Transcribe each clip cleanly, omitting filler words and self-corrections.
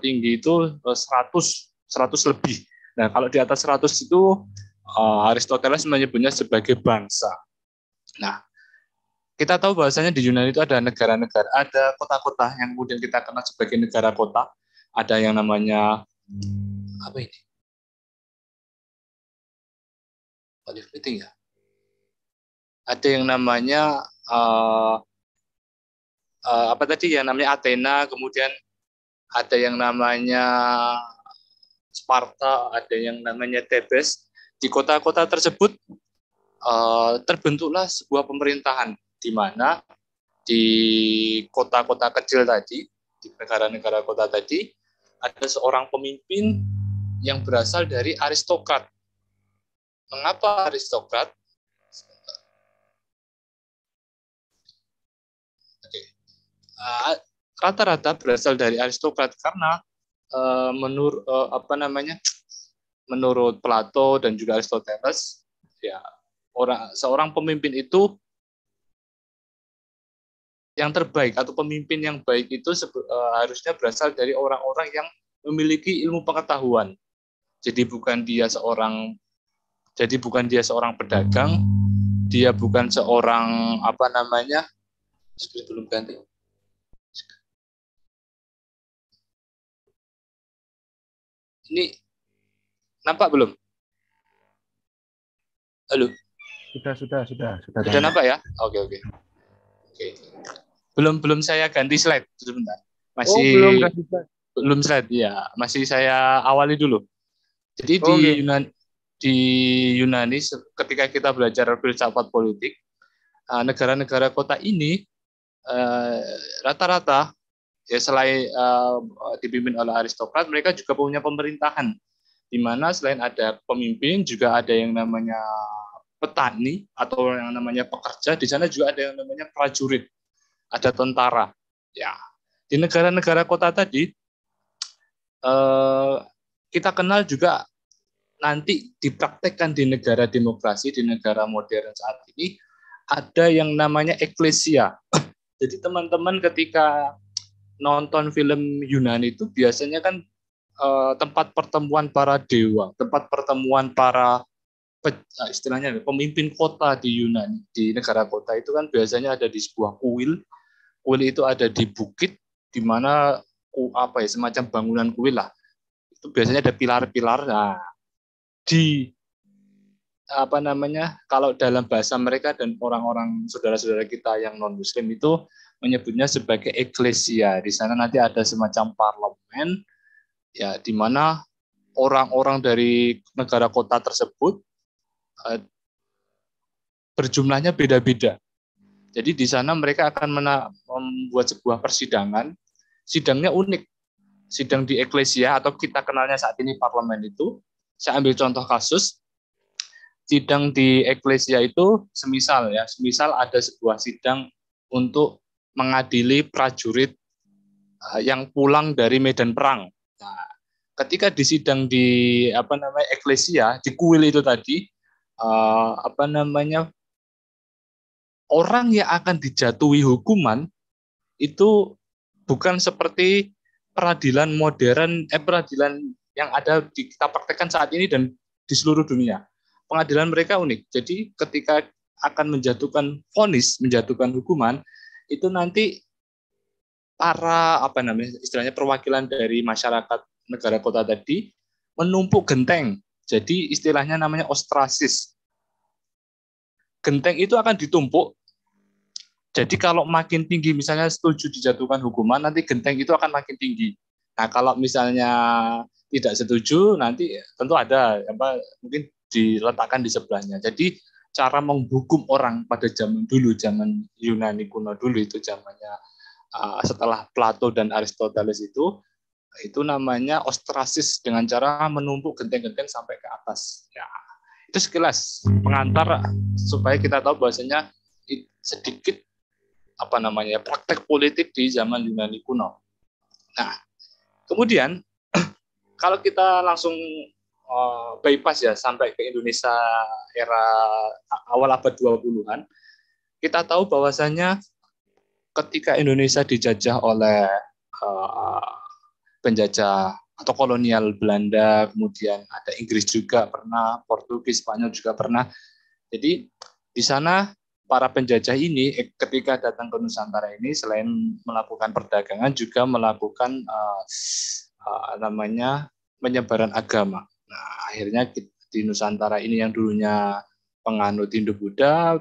tertinggi itu 100 lebih. Nah, kalau di atas 100 itu Aristoteles menyebutnya sebagai bangsa. Nah, kita tahu bahwasanya di Yunani itu ada negara-negara, ada kota-kota yang kemudian kita kenal sebagai negara kota. Ada yang namanya apa ini? Olive meeting ya. Ada yang namanya apa tadi yang namanya Athena, kemudian ada yang namanya Sparta, ada yang namanya Thebes. Di kota-kota tersebut terbentuklah sebuah pemerintahan di mana di kota-kota kecil tadi, di negara-negara kota tadi, ada seorang pemimpin yang berasal dari aristokrat. Mengapa aristokrat? Rata-rata berasal dari aristokrat karena menurut Plato dan juga Aristoteles, ya seorang pemimpin itu yang terbaik atau pemimpin yang baik itu harusnya berasal dari orang-orang yang memiliki ilmu pengetahuan. Jadi bukan dia seorang pedagang, dia bukan seorang belum ganti. Ini nampak belum? Halo. Sudah nampak ya? Oke. Belum saya ganti slide sebentar. Masih belum slide ya. Masih saya awali dulu. Jadi di Yunani ketika kita belajar filsafat politik, negara-negara kota ini rata-rata ya selain dipimpin oleh aristokrat, mereka juga punya pemerintahan di mana selain ada pemimpin juga ada yang namanya petani atau yang namanya pekerja, di sana juga ada yang namanya prajurit, ada tentara. Ya, di negara-negara kota tadi kita kenal juga nanti dipraktekkan di negara demokrasi, di negara modern saat ini ada yang namanya eklesia. Jadi teman-teman ketika nonton film Yunani itu biasanya kan tempat pertemuan para dewa, tempat pertemuan para istilahnya pemimpin kota di Yunani, di negara kota itu kan biasanya ada di sebuah kuil. Kuil itu ada di bukit di mana semacam bangunan kuil lah. Itu biasanya ada pilar-pilar. Nah, kalau dalam bahasa mereka dan orang-orang saudara-saudara kita yang non muslim itu menyebutnya sebagai eklesia. Di sana nanti ada semacam parlemen ya di mana orang-orang dari negara kota tersebut berjumlahnya beda-beda. Jadi di sana mereka akan membuat sebuah persidangan. Sidangnya unik. Sidang di eklesia atau kita kenalnya saat ini parlemen itu. Saya ambil contoh kasus. Sidang di eklesia itu semisal ada sebuah sidang untuk mengadili prajurit yang pulang dari medan perang. Nah, ketika disidang di eklesia di kuil itu tadi orang yang akan dijatuhi hukuman itu bukan seperti peradilan modern peradilan yang ada kita praktekkan saat ini dan di seluruh dunia. Pengadilan mereka unik. Jadi ketika akan menjatuhkan vonis, menjatuhkan hukuman itu nanti para istilahnya perwakilan dari masyarakat negara kota tadi menumpuk genteng. Jadi istilahnya namanya ostrasis. Genteng itu akan ditumpuk. Jadi kalau makin tinggi misalnya setuju dijatuhkan hukuman, nanti genteng itu akan makin tinggi. Nah kalau misalnya tidak setuju, nanti tentu ada mungkin diletakkan di sebelahnya. Jadi cara menghukum orang pada zaman dulu, zaman Yunani kuno dulu itu zamannya setelah Plato dan Aristoteles itu namanya ostrasis dengan cara menumpuk genteng-genteng sampai ke atas. Ya, itu sekilas pengantar supaya kita tahu bahwasanya sedikit praktek politik di zaman Yunani kuno. Nah, kemudian kalau kita langsung bypass ya sampai ke Indonesia era awal abad 20-an, kita tahu bahwasanya ketika Indonesia dijajah oleh penjajah atau kolonial Belanda, kemudian ada Inggris juga pernah, Portugis, Spanyol juga pernah. Jadi di sana para penjajah ini ketika datang ke Nusantara ini selain melakukan perdagangan juga melakukan namanya penyebaran agama. Nah, akhirnya di Nusantara ini yang dulunya penganut Hindu-Buddha,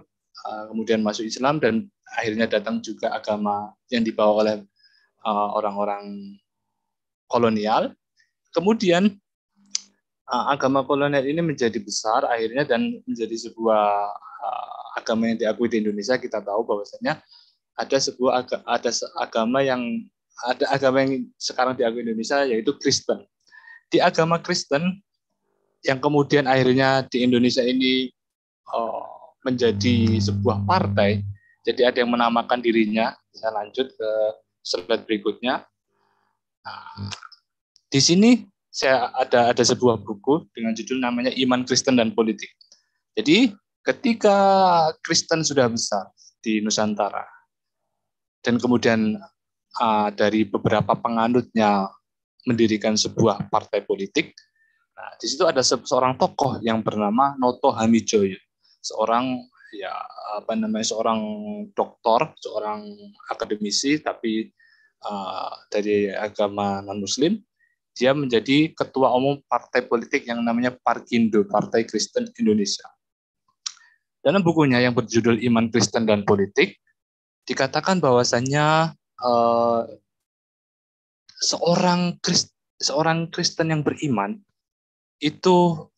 kemudian masuk Islam dan akhirnya datang juga agama yang dibawa oleh orang-orang kolonial. Kemudian agama kolonial ini menjadi besar akhirnya dan menjadi sebuah agama yang diakui di Indonesia. Kita tahu bahwasanya ada agama yang sekarang diakui di Indonesia yaitu Kristen. Di agama Kristen yang kemudian akhirnya di Indonesia ini menjadi sebuah partai. Jadi ada yang menamakan dirinya. Saya lanjut ke slide berikutnya. Nah, di sini saya ada sebuah buku dengan judul namanya Iman Kristen dan Politik. Jadi ketika Kristen sudah besar di Nusantara dan kemudian dari beberapa penganutnya mendirikan sebuah partai politik, nah, di situ ada seorang tokoh yang bernama Noto Hamijoyo, seorang seorang doktor, seorang akademisi tapi dari agama non-Muslim. Dia menjadi ketua umum partai politik yang namanya Parkindo, Partai Kristen Indonesia. Dalam bukunya yang berjudul Iman Kristen dan Politik, dikatakan bahwasannya seorang Kristen yang beriman itu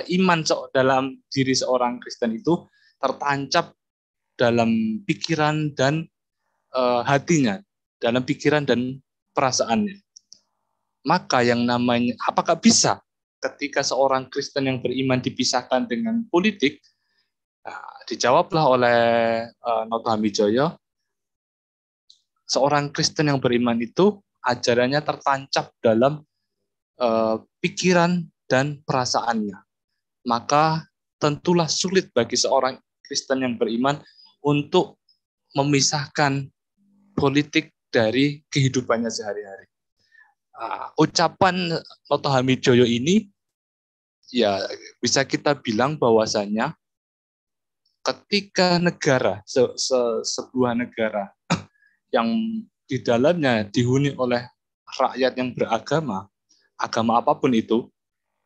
iman dalam diri seorang Kristen itu tertancap dalam pikiran dan hatinya, dalam pikiran dan perasaannya. Maka yang namanya, apakah bisa ketika seorang Kristen yang beriman dipisahkan dengan politik? Nah, dijawablah oleh Noto Hamijoyo, seorang Kristen yang beriman itu ajarannya tertancap dalam pikiran dan perasaannya. Maka tentulah sulit bagi seorang Kristen yang beriman untuk memisahkan politik dari kehidupannya sehari-hari. Ucapan Noto Hamijoyo ini ya bisa kita bilang bahwasannya ketika negara sebuah negara yang di dalamnya dihuni oleh rakyat yang beragama, agama apapun itu,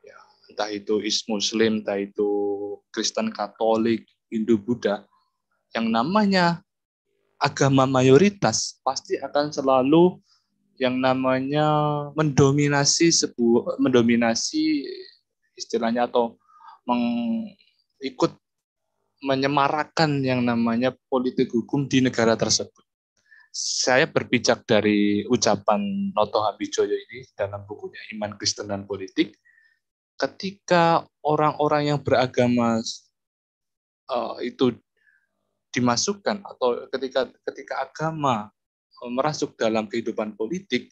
ya, entah itu Muslim, entah itu Kristen, Katolik, Hindu, Buddha, yang namanya agama mayoritas pasti akan selalu yang namanya mendominasi istilahnya atau ikut menyemarakkan yang namanya politik hukum di negara tersebut. Saya berpijak dari ucapan Noto Hamijoyo ini dalam bukunya Iman Kristen dan Politik, ketika orang-orang yang beragama itu dimasukkan atau ketika agama merasuk dalam kehidupan politik,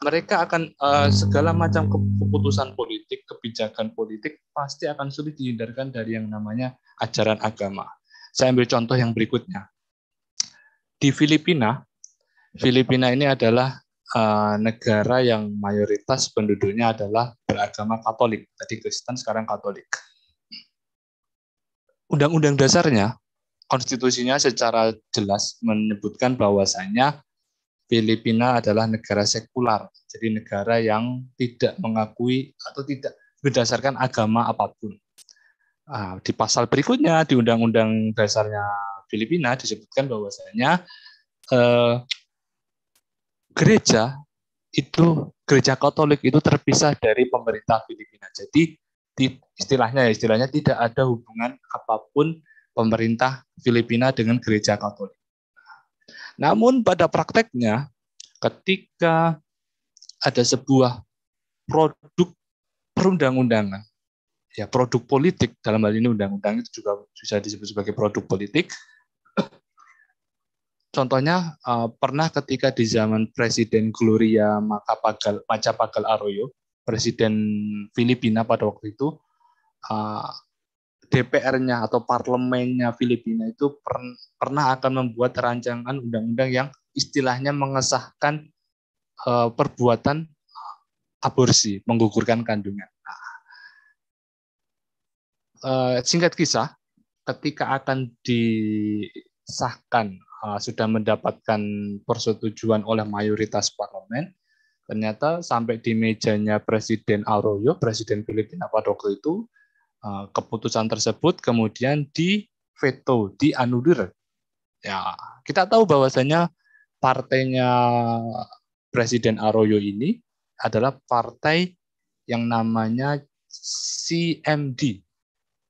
mereka akan segala macam keputusan politik, kebijakan politik pasti akan sulit dihindarkan dari yang namanya ajaran agama. Saya ambil contoh yang berikutnya. Di Filipina ini adalah negara yang mayoritas penduduknya adalah beragama Katolik. Tadi Kristen, sekarang Katolik. Undang-undang dasarnya, konstitusinya secara jelas menyebutkan bahwasanya Filipina adalah negara sekular, jadi negara yang tidak mengakui atau tidak berdasarkan agama apapun. Di pasal berikutnya di Undang-Undang Dasarnya Filipina disebutkan bahwasanya gereja Katolik itu terpisah dari pemerintah Filipina. Jadi istilahnya tidak ada hubungan apapun pemerintah Filipina dengan gereja Katolik. Namun pada prakteknya, ketika ada sebuah produk perundang-undangan, ya produk politik, dalam hal ini undang-undang itu juga bisa disebut sebagai produk politik. Contohnya pernah ketika di zaman Presiden Gloria Macapagal Arroyo, Presiden Filipina pada waktu itu, DPR-nya atau parlemennya Filipina itu pernah akan membuat rancangan undang-undang yang istilahnya mengesahkan perbuatan aborsi, menggugurkan kandungan. Singkat kisah, ketika akan disahkan sudah mendapatkan persetujuan oleh mayoritas parlemen, ternyata sampai di mejanya Presiden Arroyo, Presiden Filipina pada waktu itu, keputusan tersebut kemudian diveto, dianulir. Ya, kita tahu bahwasanya partainya Presiden Arroyo ini adalah partai yang namanya CMD,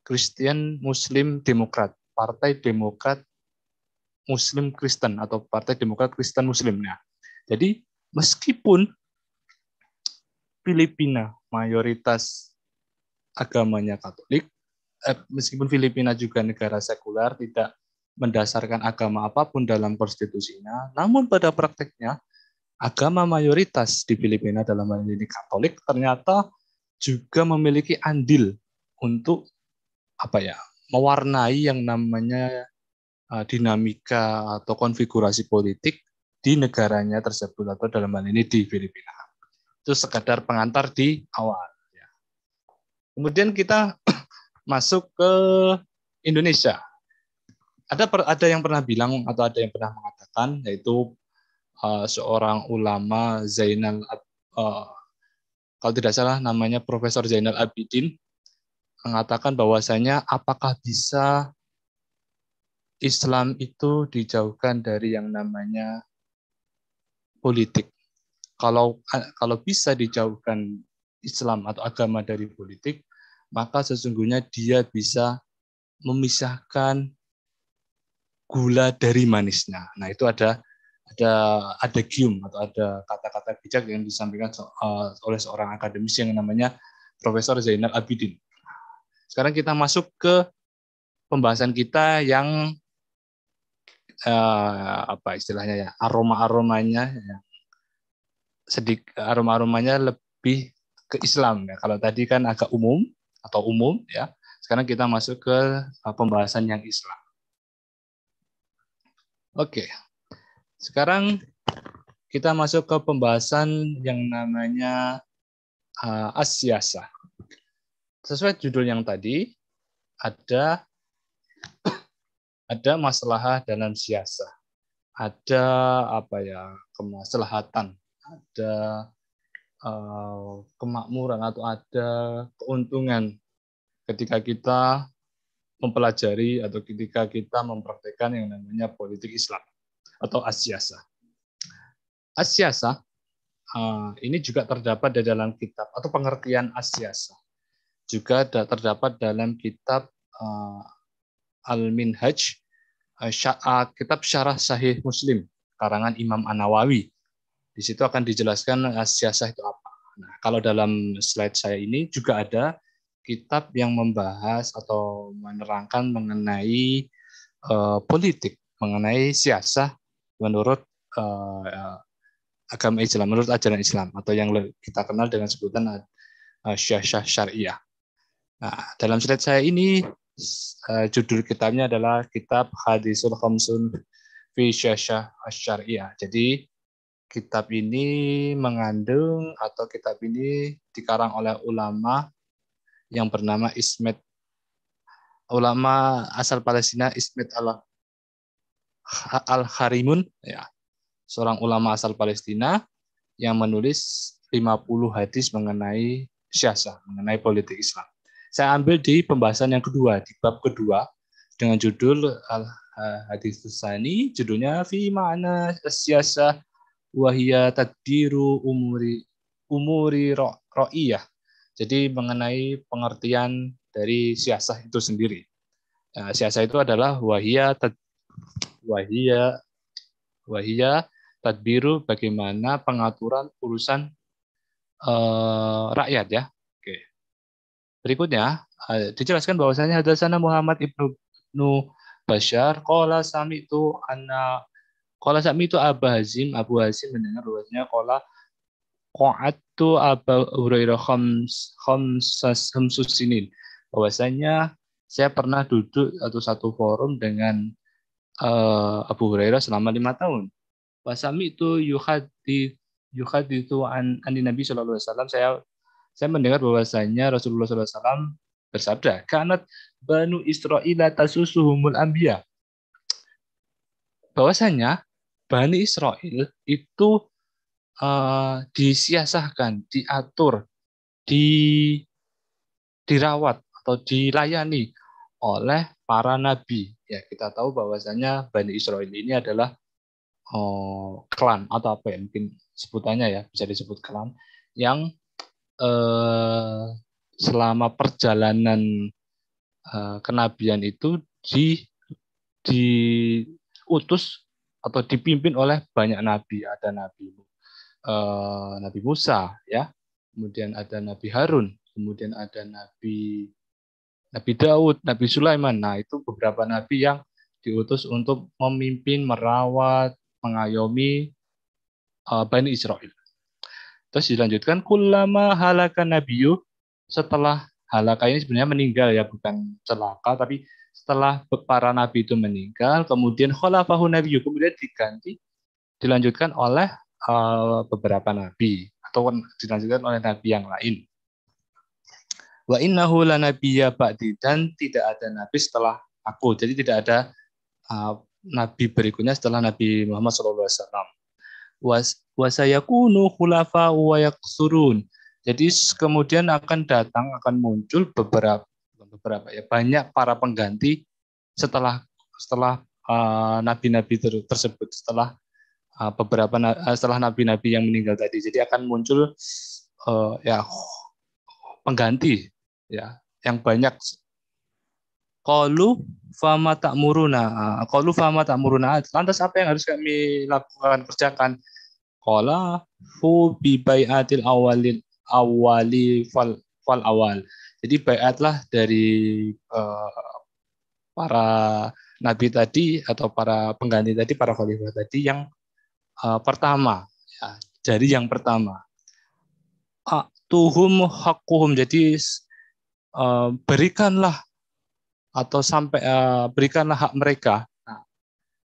Christian Muslim Demokrat, Partai Demokrat Muslim Kristen atau Partai Demokrat Kristen Muslim. Nah, jadi meskipun Filipina mayoritas agamanya Katolik, meskipun Filipina juga negara sekuler, tidak mendasarkan agama apapun dalam konstitusinya, namun pada prakteknya agama mayoritas di Filipina dalam hal ini Katolik ternyata juga memiliki andil untuk mewarnai yang namanya dinamika atau konfigurasi politik di negaranya tersebut atau dalam hal ini di Filipina. Itu sekadar pengantar di awal. Kemudian kita masuk ke Indonesia. Ada yang pernah bilang atau ada yang pernah mengatakan, yaitu seorang ulama Zainal, kalau tidak salah namanya Profesor Zainal Abidin, mengatakan bahwasanya apakah bisa Islam itu dijauhkan dari yang namanya politik. Kalau bisa dijauhkan Islam atau agama dari politik, maka sesungguhnya dia bisa memisahkan gula dari manisnya. Nah, itu ada gium atau ada kata-kata bijak yang disampaikan oleh seorang akademis yang namanya Profesor Zainal Abidin. Sekarang kita masuk ke pembahasan kita yang istilahnya ya, aromanya aromanya lebih ke Islam ya. Kalau tadi kan agak umum ya. Sekarang kita masuk ke pembahasan yang Islam. Oke. Sekarang kita masuk ke pembahasan yang namanya as-siyasah. Sesuai judul yang tadi, ada masalah dalam siasah. Ada kemaslahatan, ada kemakmuran atau ada keuntungan ketika kita mempelajari atau ketika kita mempraktekkan yang namanya politik Islam atau as-siyasah. As-siyasah ini juga terdapat di dalam kitab atau pengertian as-siyasah juga terdapat dalam kitab Al-Minhaj, kitab Syarah Sahih Muslim karangan Imam An-Nawawi. Di situ akan dijelaskan as-siyasah itu apa. Nah, kalau dalam slide saya ini juga ada kitab yang membahas atau menerangkan mengenai politik, mengenai siasah menurut agama Islam, menurut ajaran Islam atau yang kita kenal dengan sebutan siasah syariah. Nah, dalam slide saya ini judul kitabnya adalah Kitab Hadisul Khamsun fi Siasah Syariah. Jadi kitab ini mengandung atau kitab ini dikarang oleh ulama yang bernama ulama asal Palestina Ismet Al-Harimun, ya, seorang ulama asal Palestina yang menulis 50 hadis mengenai siasah, mengenai politik Islam. Saya ambil di pembahasan yang kedua, di bab kedua, dengan judul Al-Hadis Tsani, judulnya Fi Ma'na Siasah Wahia Tadbiru Umuri Ra'iyah. Jadi mengenai pengertian dari siasah itu sendiri. Siasah itu adalah wahia tadbiru, bagaimana pengaturan urusan rakyat ya. Oke. Berikutnya dijelaskan bahwasanya hadatsana Muhammad ibnu Bashar qala sami'tu Abu Hazim mendengar bahwasanya qala qa'adtu Abu Hurairah khamsus sinin, bahwasanya saya pernah duduk atau satu forum dengan Abu Hurairah selama 5 tahun. Wasami itu yuhaditsu an Nabi sallallahu alaihi wasallam. Saya mendengar bahwasanya Rasulullah sallallahu alaihi wasallam bersabda, "Kanat Banu Israil tasusuhumul anbiya." Bahwasanya Bani Israel itu disiasahkan, diatur, di dirawat atau dilayani oleh para nabi. Ya, kita tahu bahwasanya Bani Israel ini adalah klan atau apa ya, mungkin sebutannya ya, bisa disebut klan yang selama perjalanan kenabian itu diutus atau dipimpin oleh banyak nabi. Ada Nabi Musa, ya, kemudian ada Nabi Harun, kemudian ada Nabi Daud, Nabi Sulaiman. Nah, itu beberapa nabi yang diutus untuk memimpin, merawat, mengayomi Bani Israel. Terus dilanjutkan, kullama halakan nabiyyu, setelah halaka ini sebenarnya meninggal ya, bukan celaka, tapi setelah para nabi itu meninggal, kemudian khalafahu nabiyyu, kemudian dilanjutkan oleh beberapa nabi atau dilanjutkan oleh nabi yang lain. Wa innahu lanabiyya ba'di, dan tidak ada nabi setelah aku. Jadi tidak ada nabi berikutnya setelah Nabi Muhammad SAW. Wa sayakunu khulafa wa yaksurun. Jadi kemudian akan muncul beberapa ya, banyak para pengganti setelah nabi-nabi tersebut, setelah setelah nabi-nabi yang meninggal tadi. Jadi akan muncul ya pengganti ya yang banyak. Qalu fama ta'muruna. Lantas apa yang harus kami lakukan, kerjakan? Qala fu bi bai'atil awali fal awal. Jadi bai'atlah dari para nabi tadi atau para pengganti tadi, para khalifah tadi yang pertama, ya, dari yang pertama. Tuhum haqquhum, jadi berikanlah atau sampai berikanlah hak mereka. Nah,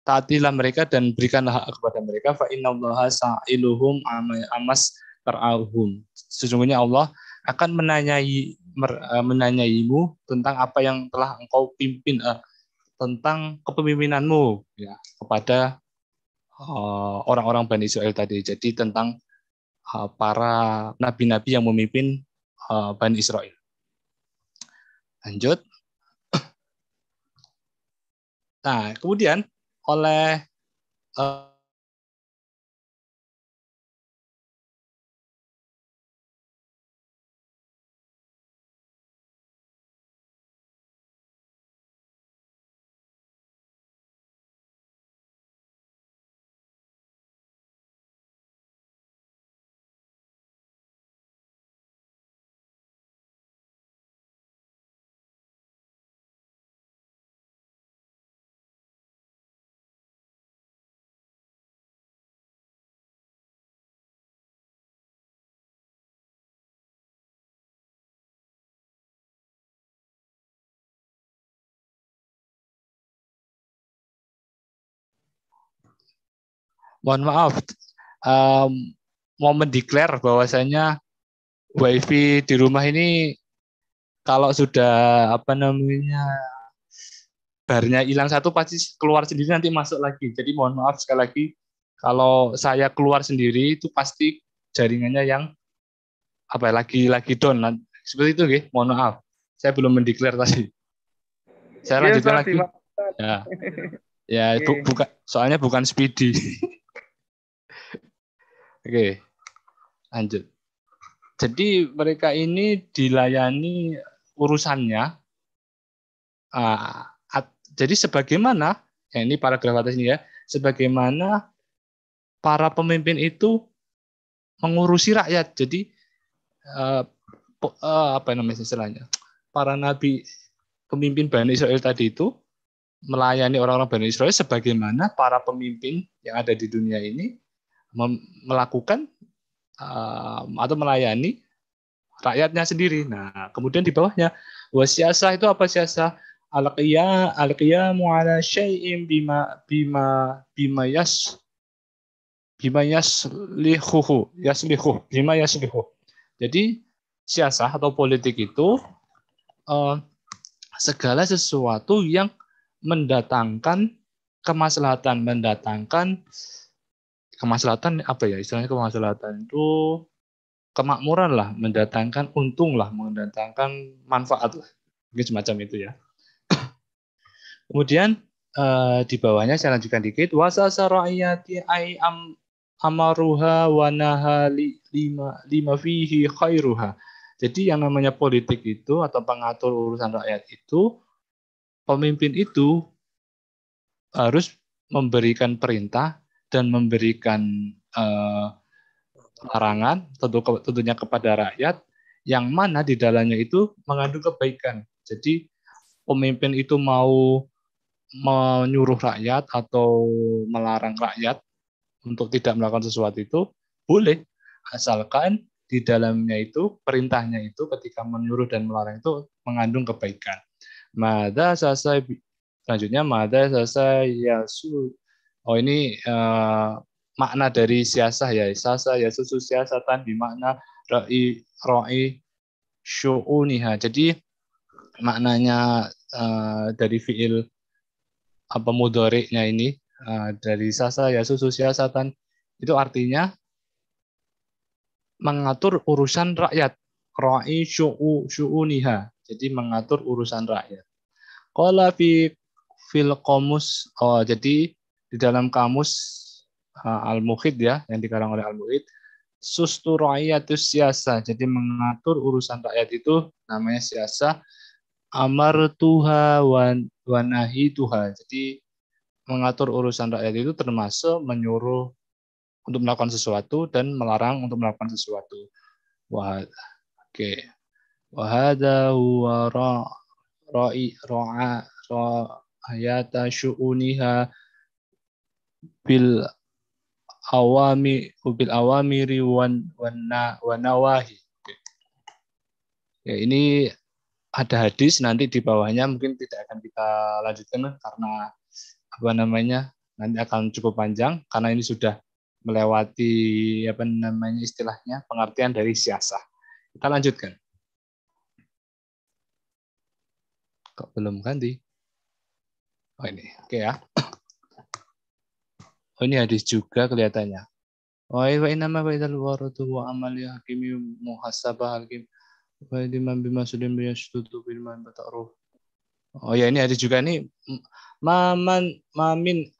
taatilah mereka dan berikanlah hak kepada mereka. Fa innallaha sa'iluhum amas tar'ahum. Sesungguhnya Allah akan menanyaimu tentang apa yang telah engkau pimpin, tentang kepemimpinanmu ya kepada orang-orang Bani Israel tadi. Jadi tentang para nabi-nabi yang memimpin Bani Israel. Lanjut. Nah, kemudian oleh mohon maaf, mau mendeklar bahwasanya WiFi di rumah ini kalau sudah barnya hilang satu pasti keluar sendiri, nanti masuk lagi. Jadi mohon maaf sekali lagi, kalau saya keluar sendiri itu pasti jaringannya yang lagi down. Seperti itu, nggih. Mohon maaf, saya belum mendeklar tadi. Saya lanjutkan lagi. Ya, soalnya bukan speedy. Oke, lanjut. Jadi mereka ini dilayani urusannya. Jadi sebagaimana, ya ini paragraf atas ini ya, sebagaimana para pemimpin itu mengurusi rakyat. Jadi apa namanya istilahnya? Para nabi pemimpin Bani Israel tadi itu melayani orang-orang Bani Israel sebagaimana para pemimpin yang ada di dunia ini melakukan atau melayani rakyatnya sendiri. Nah, kemudian di bawahnya wasiasah itu apa siasah? Al-qiyamu ala syai'in bima bima yaslihu. Jadi siasah atau politik itu segala sesuatu yang mendatangkan kemaslahatan apa ya istilahnya, kemaslahatan itu kemakmuran lah, mendatangkan untung lah, mendatangkan manfaat lah, mungkin semacam itu ya. Kemudian di bawahnya saya lanjutkan dikit, wasasa ra'iyati amaruha wa nahali lima fihi khairuha. Jadi yang namanya politik itu atau pengatur urusan rakyat itu, pemimpin itu harus memberikan perintah dan memberikan larangan tentunya kepada rakyat, yang mana di dalamnya itu mengandung kebaikan. Jadi pemimpin itu mau menyuruh rakyat atau melarang rakyat untuk tidak melakukan sesuatu itu boleh, asalkan di dalamnya itu perintahnya itu ketika menyuruh dan melarang itu mengandung kebaikan. Mada sasa selanjutnya mada sasa yasu. Oh ini makna dari siasah ya. Sasa yasu siasatan bermakna ra'i syu'uniha. Jadi maknanya dari fiil apa mudhari'nya ini dari sasa yasu siasatan itu artinya mengatur urusan rakyat. Ra'i syu'uniha. Jadi mengatur urusan rakyat. Qala fil qamus, jadi di dalam kamus Al-Muhit ya, yang dikarang oleh Al-Muhit, sustu ra'iyatus siasa. Jadi mengatur urusan rakyat itu namanya siasa. Amartuha wa nahituha. Jadi mengatur urusan rakyat itu termasuk menyuruh untuk melakukan sesuatu dan melarang untuk melakukan sesuatu. Wah, oke. Wahada huwa ra'ayata syu'uniha bil awamiri wan nawahi. Ya, ini ada hadis nanti di bawahnya, mungkin tidak akan kita lanjutkan karena apa namanya nanti akan cukup panjang karena ini sudah melewati apa namanya istilahnya pengertian dari siasah. Kita lanjutkan. Kok belum ganti? Oh ini, oke ya. Oh ini hadis juga kelihatannya. Wa inama wa idal waratu wa amali hakimi muhasabah hakim wa diman bima sudin biyashtutu bil man bata'ruf. Oh ya ini hadis juga nih. Mamin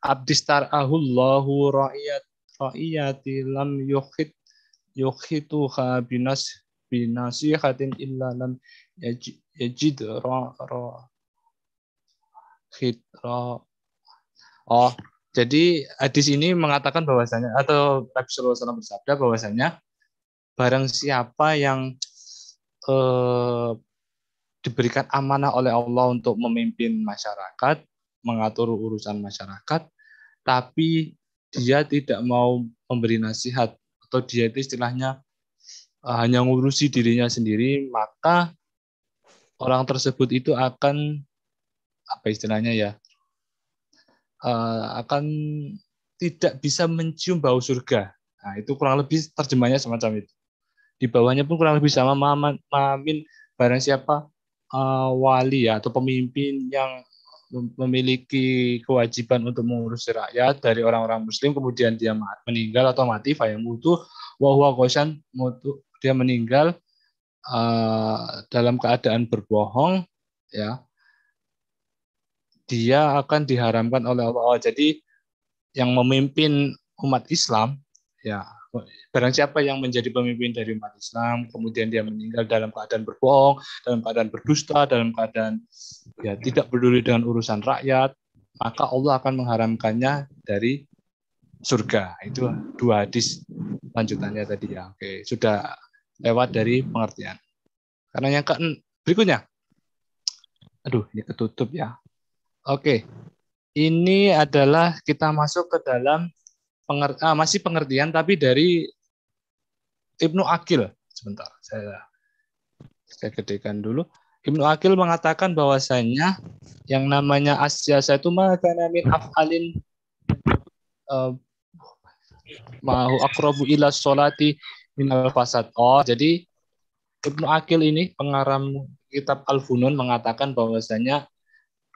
abdistar'ahullahu ra'iyati lam yukhituha binasihatin illa lam yajid jadi hadis ini mengatakan bahwasanya atau Nabi Sallallahu Alaihi Wasallam bersabda bahwasanya barang siapa yang diberikan amanah oleh Allah untuk memimpin masyarakat, mengatur urusan masyarakat, tapi dia tidak mau memberi nasihat atau dia itu istilahnya hanya ngurusi dirinya sendiri, maka orang tersebut itu akan apa istilahnya ya, akan tidak bisa mencium bau surga. Nah, itu kurang lebih terjemahnya semacam itu. Di bawahnya pun kurang lebih sama, mamin barang siapa wali ya, atau pemimpin yang memiliki kewajiban untuk mengurusi rakyat dari orang-orang muslim, kemudian dia meninggal atau mati, fayamutu wa huwa ghasyan, dia meninggal dalam keadaan berbohong, ya, dia akan diharamkan oleh Allah. Jadi yang memimpin umat Islam, ya, barang siapa yang menjadi pemimpin dari umat Islam, kemudian dia meninggal dalam keadaan berbohong, dalam keadaan berdusta, dalam keadaan ya tidak peduli dengan urusan rakyat, maka Allah akan mengharamkannya dari surga. Itu dua hadis lanjutannya tadi ya. Oke, sudah lewat dari pengertian. Karena yang berikutnya, aduh ini ketutup ya. Oke, ini adalah kita masuk ke dalam masih pengertian tapi dari Ibnu Aqil. Sebentar, saya gedekan dulu. Ibnu Aqil mengatakan bahwasanya yang namanya asyasa itu makana min af'alin mahu akrabu ila sholati minal fasad. Oh, jadi Ibnu Aqil ini pengarang kitab Al-Funun mengatakan bahwasanya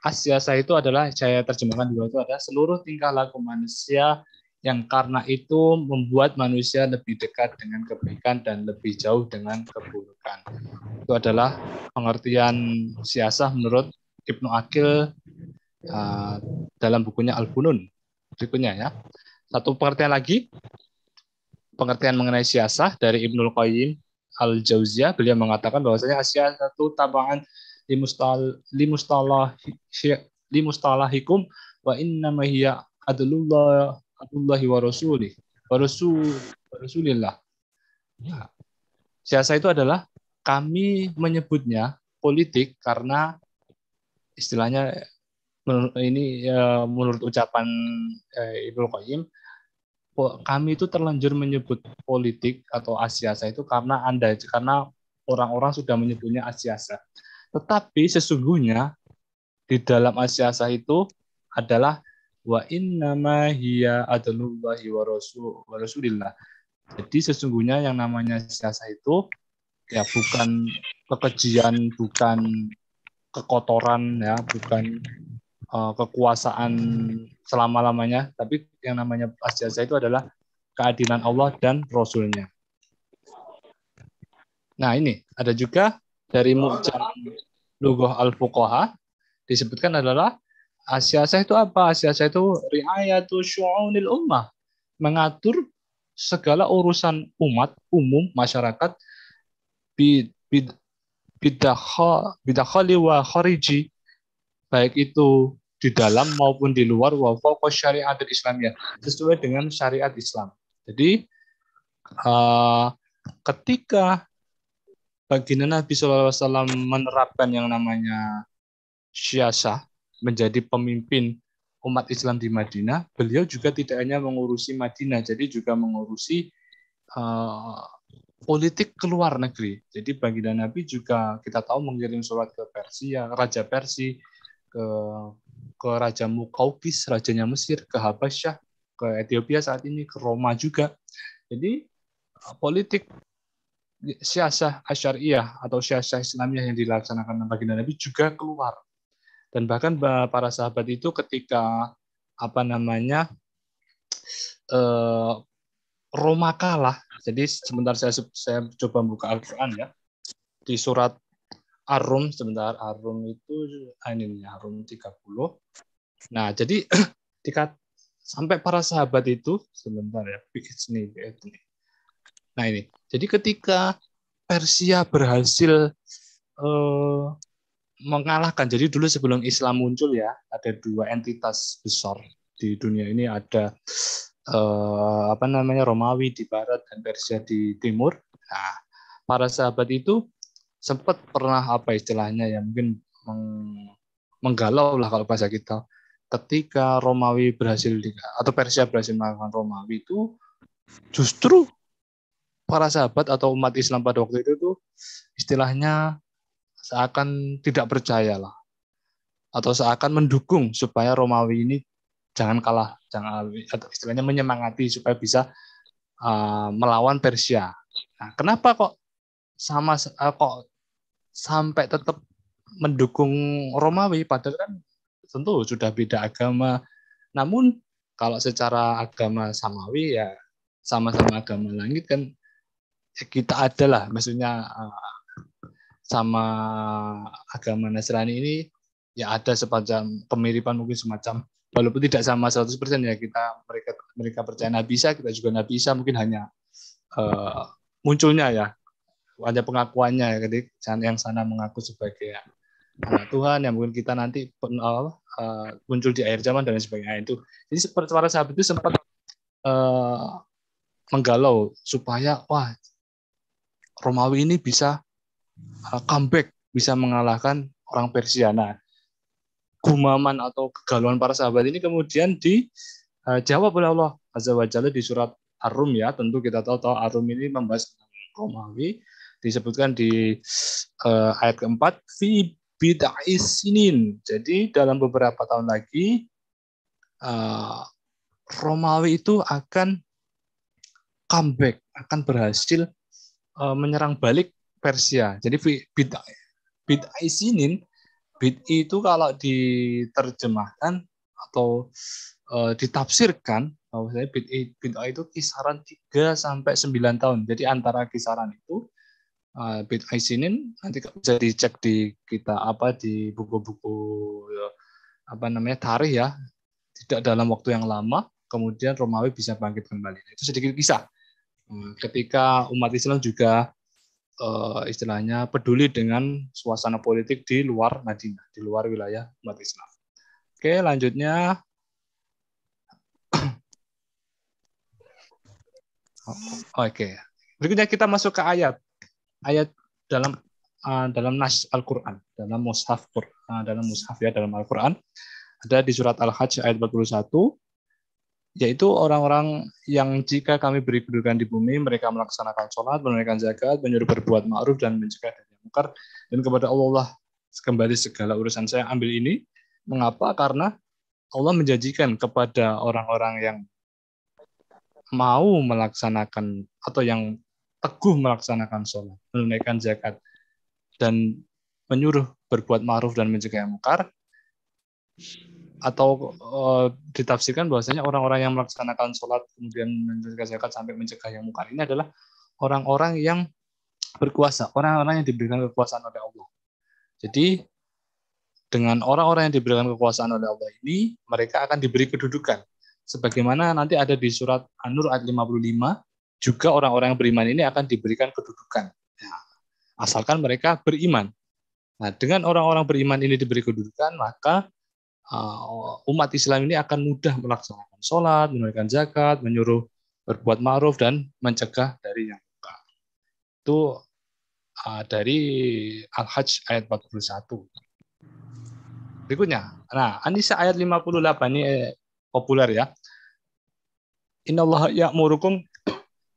asyasa itu adalah, saya terjemahkan dulu, itu adalah seluruh tingkah laku manusia yang karena itu membuat manusia lebih dekat dengan kebaikan dan lebih jauh dengan keburukan. Itu adalah pengertian siasah menurut Ibnu Aqil dalam bukunya Al-Funun. Berikutnya ya. Satu pengertian lagi, pengertian mengenai siasah dari Ibnul Qayyim Al-Jauziyah. Beliau mengatakan bahwasanya satu tabaan limustalahikum wa innama hiya adullahi wa rasulillah. Nah, siasah itu adalah, kami menyebutnya politik karena istilahnya ini menurut ucapan Ibnu Qayyim, kami itu terlanjur menyebut politik atau asyasa itu karena orang-orang sudah menyebutnya asyasa. Tetapi sesungguhnya di dalam asyasa itu adalah wa innama hiya adlullahi wa rasulillah. Jadi sesungguhnya yang namanya asyasa itu ya bukan kekejian, bukan kekotoran ya, bukan kekuasaan selama-lamanya, tapi yang namanya asyasa itu adalah keadilan Allah dan Rasul-Nya. Nah ini ada juga dari Mu'jam Lughah Al-Fuqaha disebutkan adalah asyasa itu apa? Asyasa itu riayatu syu'unil ummah, mengatur segala urusan umat, umum, masyarakat, bidakhali wa khariji, baik itu di dalam maupun di luar, wa fawqa syariat Islamiyah, sesuai dengan syariat Islam. Jadi ketika baginda Nabi SAW menerapkan yang namanya syasah, menjadi pemimpin umat Islam di Madinah, beliau juga tidak hanya mengurusi Madinah, jadi juga mengurusi politik ke luar negeri. Jadi baginda Nabi juga kita tahu mengirim surat ke Persia, Raja Persia, ke Raja Muqawqis, rajanya Mesir, ke Habasyah, ke Ethiopia saat ini, ke Roma juga. Jadi politik syasah asyariyah atau syasah Islamiyah yang dilaksanakan baginda Nabi juga keluar. Dan bahkan para sahabat itu ketika Roma kalah. Jadi sebentar saya coba buka Al-Quran ya. Di surat Ar-Rum, sebentar, Ar-Rum itu ini Ar-Rum 30. Nah, jadi sampai para sahabat itu sebentar ya, ini. Nah, ini. Jadi ketika Persia berhasil mengalahkan, jadi dulu sebelum Islam muncul ya, ada dua entitas besar di dunia ini, ada Romawi di barat dan Persia di timur. Nah, para sahabat itu sempat pernah istilahnya ya, mungkin menggalau lah kalau bahasa kita. Ketika Romawi atau Persia berhasil mengalahkan Romawi, itu justru para sahabat atau umat Islam pada waktu itu tuh istilahnya seakan tidak percaya lah, atau seakan mendukung supaya Romawi ini jangan kalah, atau istilahnya menyemangati supaya bisa melawan Persia. Nah, kenapa kok sampai tetap mendukung Romawi, padahal kan tentu sudah beda agama. Namun kalau secara agama samawi ya sama-sama agama langit kan, kita adalah maksudnya sama agama Nasrani ini ya ada semacam kemiripan, mungkin semacam, walaupun tidak sama 100% ya, mereka percaya Nabi Isa, kita juga Nabi Isa, mungkin hanya munculnya ya, hanya pengakuannya ya, jadi yang sana mengaku sebagai anak Tuhan, yang mungkin kita nanti muncul di akhir zaman dan sebagainya itu. Jadi seperti para sahabat itu sempat menggalau supaya Romawi ini bisa comeback, bisa mengalahkan orang Persia. Nah, gumaman atau kegalauan para sahabat ini kemudian dijawab oleh Allah Azza wa Jalla di surat Ar-Rum ya. Tentu kita tahu Ar-Rum ini membahas Romawi. disebutkan di ayat keempat, fi bid'is sinin. Jadi dalam beberapa tahun lagi Romawi itu akan comeback, akan berhasil menyerang balik Persia. Jadi bid'is sinin, bid'i itu kalau diterjemahkan atau ditafsirkan, bahwasanya bid'ah itu kisaran 3 sampai 9 tahun. Jadi antara kisaran itu bid'ah sinin nanti bisa dicek di kita di buku-buku tarikh ya. Tidak dalam waktu yang lama kemudian Romawi bisa bangkit kembali. Itu sedikit kisah. Ketika umat Islam juga istilahnya peduli dengan suasana politik di luar Madinah, di luar wilayah umat Islam. Oke, lanjutnya. Oke. Berikutnya kita masuk ke ayat dalam nas Al-Qur'an, dalam mushaf dalam Al-Qur'an. Ada di surat Al-Hajj ayat 41, yaitu orang-orang yang jika kami beri kedudukan di bumi, mereka melaksanakan sholat, menunaikan zakat, menyuruh berbuat ma'ruf dan mencegah dari munkar, dan kepada Allah kembali segala urusan. Saya ambil ini, mengapa? Karena Allah menjanjikan kepada orang-orang yang mau melaksanakan atau yang teguh melaksanakan sholat, menunaikan zakat, dan menyuruh berbuat ma'ruf dan mencegah munkar, atau ditafsirkan bahwasanya orang-orang yang melaksanakan sholat kemudian mencegah zakat sampai mencegah yang munkar ini adalah orang-orang yang berkuasa, orang-orang yang diberikan kekuasaan oleh Allah. Jadi dengan orang-orang yang diberikan kekuasaan oleh Allah ini, mereka akan diberi kedudukan. Sebagaimana nanti ada di surat An-Nur ayat 55, juga orang-orang yang beriman ini akan diberikan kedudukan. Nah, asalkan mereka beriman. Nah, dengan orang-orang beriman ini diberi kedudukan, maka umat Islam ini akan mudah melaksanakan sholat, menunaikan zakat, menyuruh berbuat ma'ruf, dan mencegah dari yang munkar. Itu dari Al-Hajj ayat 41. Berikutnya, An-Nisa ayat 58 ini populer ya. Innallaha ya'murukum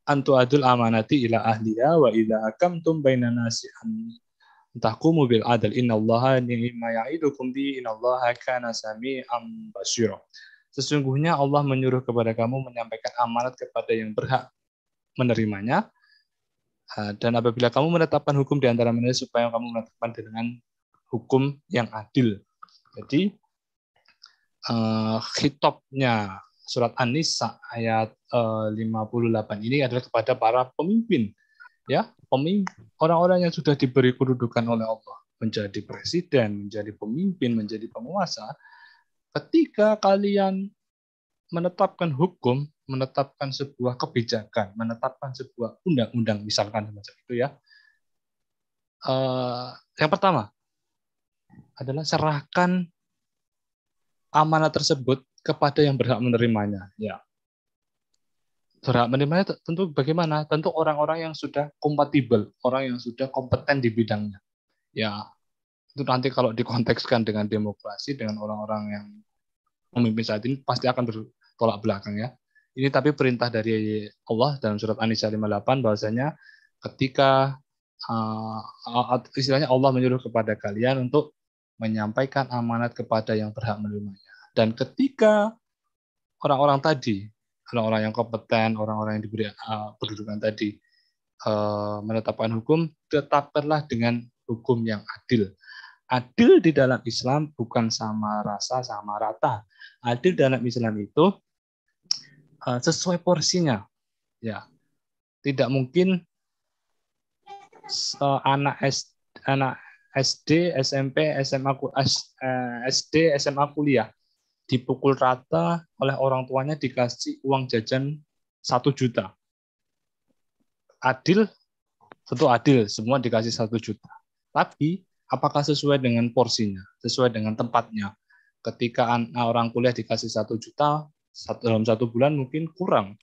an tu'adul amanati ila ahliha wa idza hakamtum bainan nasi an tahkumu bil adl innallaha ni'ma ya'idukum bi innallaha kana sami'an basira. Sesungguhnya Allah menyuruh kepada kamu menyampaikan amanat kepada yang berhak menerimanya, dan apabila kamu menetapkan hukum di antara manusia supaya kamu menetapkan dengan hukum yang adil. Jadi khitabnya surat An-Nisa ayat 58 ini adalah kepada para pemimpin, ya, orang-orang yang sudah diberi kedudukan oleh Allah menjadi presiden, menjadi pemimpin, menjadi penguasa. Ketika kalian menetapkan hukum, menetapkan sebuah kebijakan, menetapkan sebuah undang-undang misalkan semacam itu ya, yang pertama adalah serahkan amanat tersebut kepada yang berhak menerimanya. Ya, berhak menerimanya tentu bagaimana? Tentu orang-orang yang sudah kompatibel, orang yang sudah kompeten di bidangnya. Ya, itu nanti kalau dikontekskan dengan demokrasi, dengan orang-orang yang memimpin saat ini pasti akan bertolak belakang ya. Ini tapi perintah dari Allah dalam surat An-Nisa 58 bahwasanya ketika istilahnya Allah menyuruh kepada kalian untuk menyampaikan amanat kepada yang berhak menerimanya. Dan ketika orang-orang tadi, orang-orang yang kompeten, orang-orang yang diberi kedudukan tadi menetapkan hukum, tetapkanlah dengan hukum yang adil. Adil di dalam Islam bukan sama rasa, sama rata. Adil dalam Islam itu sesuai porsinya. Ya, tidak mungkin anak SD, SMP, SMA, SD, SMA, kuliah dipukul rata oleh orang tuanya dikasih uang jajan 1 juta. Adil, tentu adil, semua dikasih 1 juta. Tapi apakah sesuai dengan porsinya, sesuai dengan tempatnya? Ketika orang kuliah dikasih 1 juta, dalam 1 bulan mungkin kurang.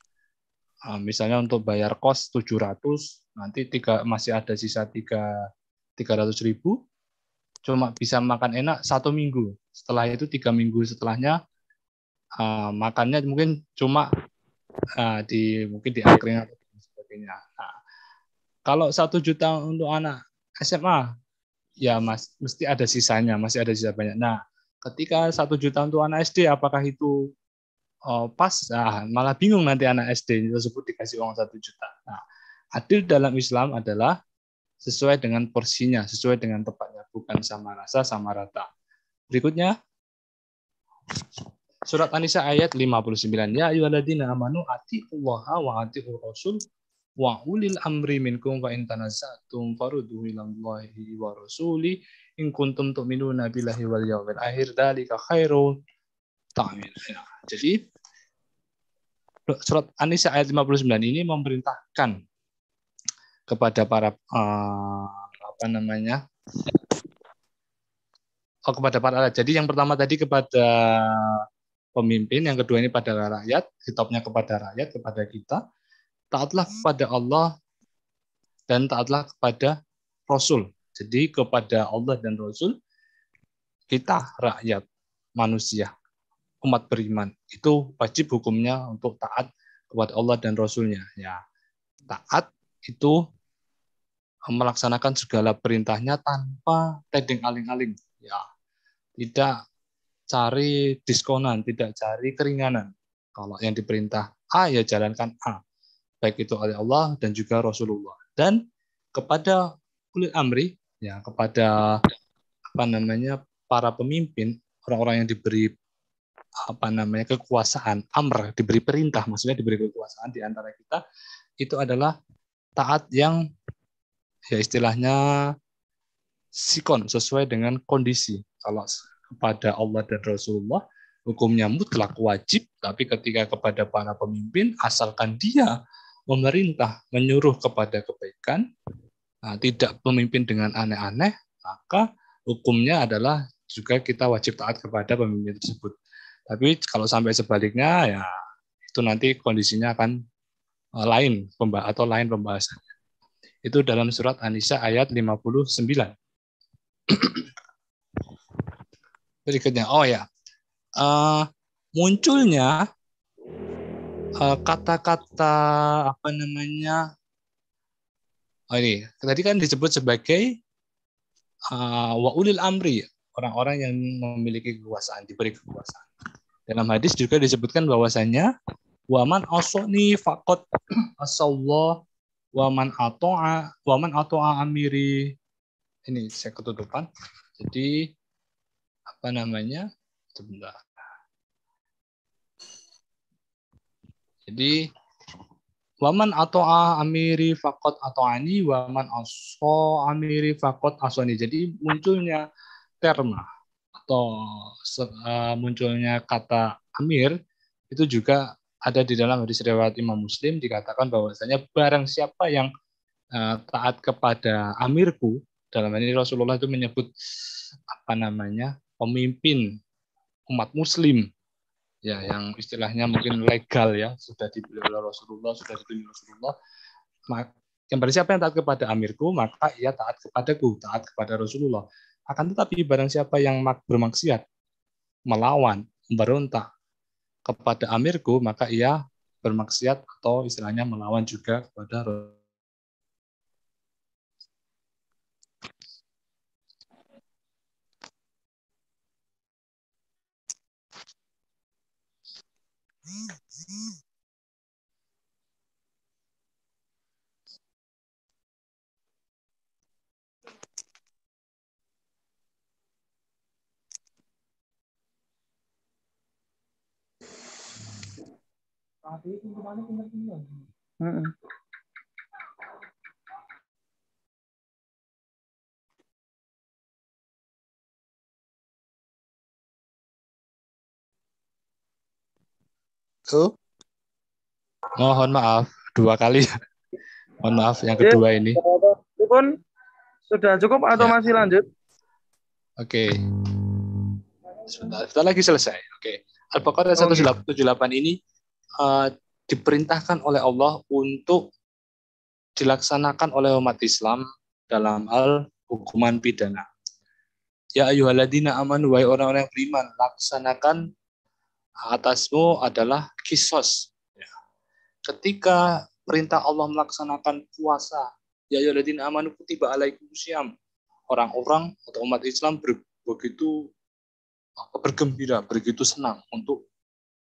Misalnya untuk bayar kos 700, nanti masih ada sisa 300.000, cuma bisa makan enak 1 minggu. Setelah itu 3 minggu setelahnya makannya mungkin cuma mungkin di angkringan atau sebagainya. Kalau 1 juta untuk anak SMA, ya mesti ada sisanya, masih ada sisa banyak. Nah, ketika 1 juta untuk anak SD, apakah itu pas? Nah, malah bingung nanti anak SD tersebut dikasih uang 1 juta. Nah, adil dalam Islam adalah sesuai dengan porsinya, sesuai dengan tepatnya, bukan sama rasa, sama rata. Berikutnya, surat An-Nisa ayat 59. Ya ayyuhalladzina amanu atiiqullaha wa atiiqur rasul wa ulil amri minkum wa in tanaza'tum farudduhu ilallahi wa rasuli in kuntum tu'minuna billahi wal yawmil akhir dzalika khairun ta'wil. Ya. Jadi surat An-Nisa ayat 59 ini memerintahkan kepada para kepada para rakyat. Jadi yang pertama tadi kepada pemimpin, yang kedua ini pada rakyat, hitopnya kepada rakyat, kepada kita. Taatlah kepada Allah dan taatlah kepada Rasul. Jadi kepada Allah dan Rasul, kita rakyat, manusia, umat beriman, itu wajib hukumnya untuk taat kepada Allah dan Rasulnya. Ya, taat itu melaksanakan segala perintahnya tanpa tedeng aling-aling. Ya, tidak cari diskonan, tidak cari keringanan. Kalau yang diperintah A, ya jalankan A. Baik itu oleh Allah dan juga Rasulullah. Dan kepada ulil amri, ya kepada para pemimpin, orang-orang yang diberi kekuasaan, amr, diberi perintah, maksudnya diberi kekuasaan di antara kita, itu adalah taat yang ya istilahnya sikon, sesuai dengan kondisi. Kalau kepada Allah dan Rasulullah, hukumnya mutlak wajib, tapi ketika kepada para pemimpin, asalkan dia memerintah, menyuruh kepada kebaikan, tidak memimpin dengan aneh-aneh, maka hukumnya adalah juga kita wajib taat kepada pemimpin tersebut. Tapi kalau sampai sebaliknya, ya itu nanti kondisinya akan lain pembahasannya. Itu dalam surat An-Nisa ayat 59. Berikutnya, munculnya kata-kata ini tadi kan disebut sebagai wa ulil amri, orang-orang yang memiliki kekuasaan, diberi kekuasaan. Dalam hadis juga disebutkan bahwasanya waman asoni faqat asallah waman ato'a amiri. Ini saya ketutupan. Jadi sebentar. Jadi waman ato'a amiri faqat ato'ani waman aso amiri faqat asoni. Jadi munculnya terma atau munculnya kata amir itu juga ada di dalam hadis riwayat Imam Muslim, dikatakan bahwasanya barang siapa yang taat kepada amirku, dalam ini Rasulullah itu menyebut pemimpin umat muslim, ya yang istilahnya mungkin legal, ya sudah dipilih oleh Rasulullah, sudah dipilih Rasulullah. Yang barang siapa yang taat kepada amirku, maka ia taat kepadaku, taat kepada Rasulullah. Akan tetapi barang siapa yang bermaksiat, melawan, memberontak kepada amirku, maka ia bermaksiat atau istilahnya melawan juga kepada Rasulullah. Mohon maaf 2 kali. Mohon maaf yang kedua ini. Itu pun sudah cukup atau masih lanjut? Oke. Sebentar lagi selesai. Oke. Al-Baqarah 178 ini diperintahkan oleh Allah untuk dilaksanakan oleh umat Islam dalam hal hukuman pidana. Ya ayyuhalladzina amanu, wahai orang-orang yang beriman, laksanakan atasmu adalah kisos. Ketika perintah Allah melaksanakan puasa Ya ayyuhalladzina amanu kutiba alaikumusiyam. Orang-orang atau umat Islam begitu bergembira, begitu senang untuk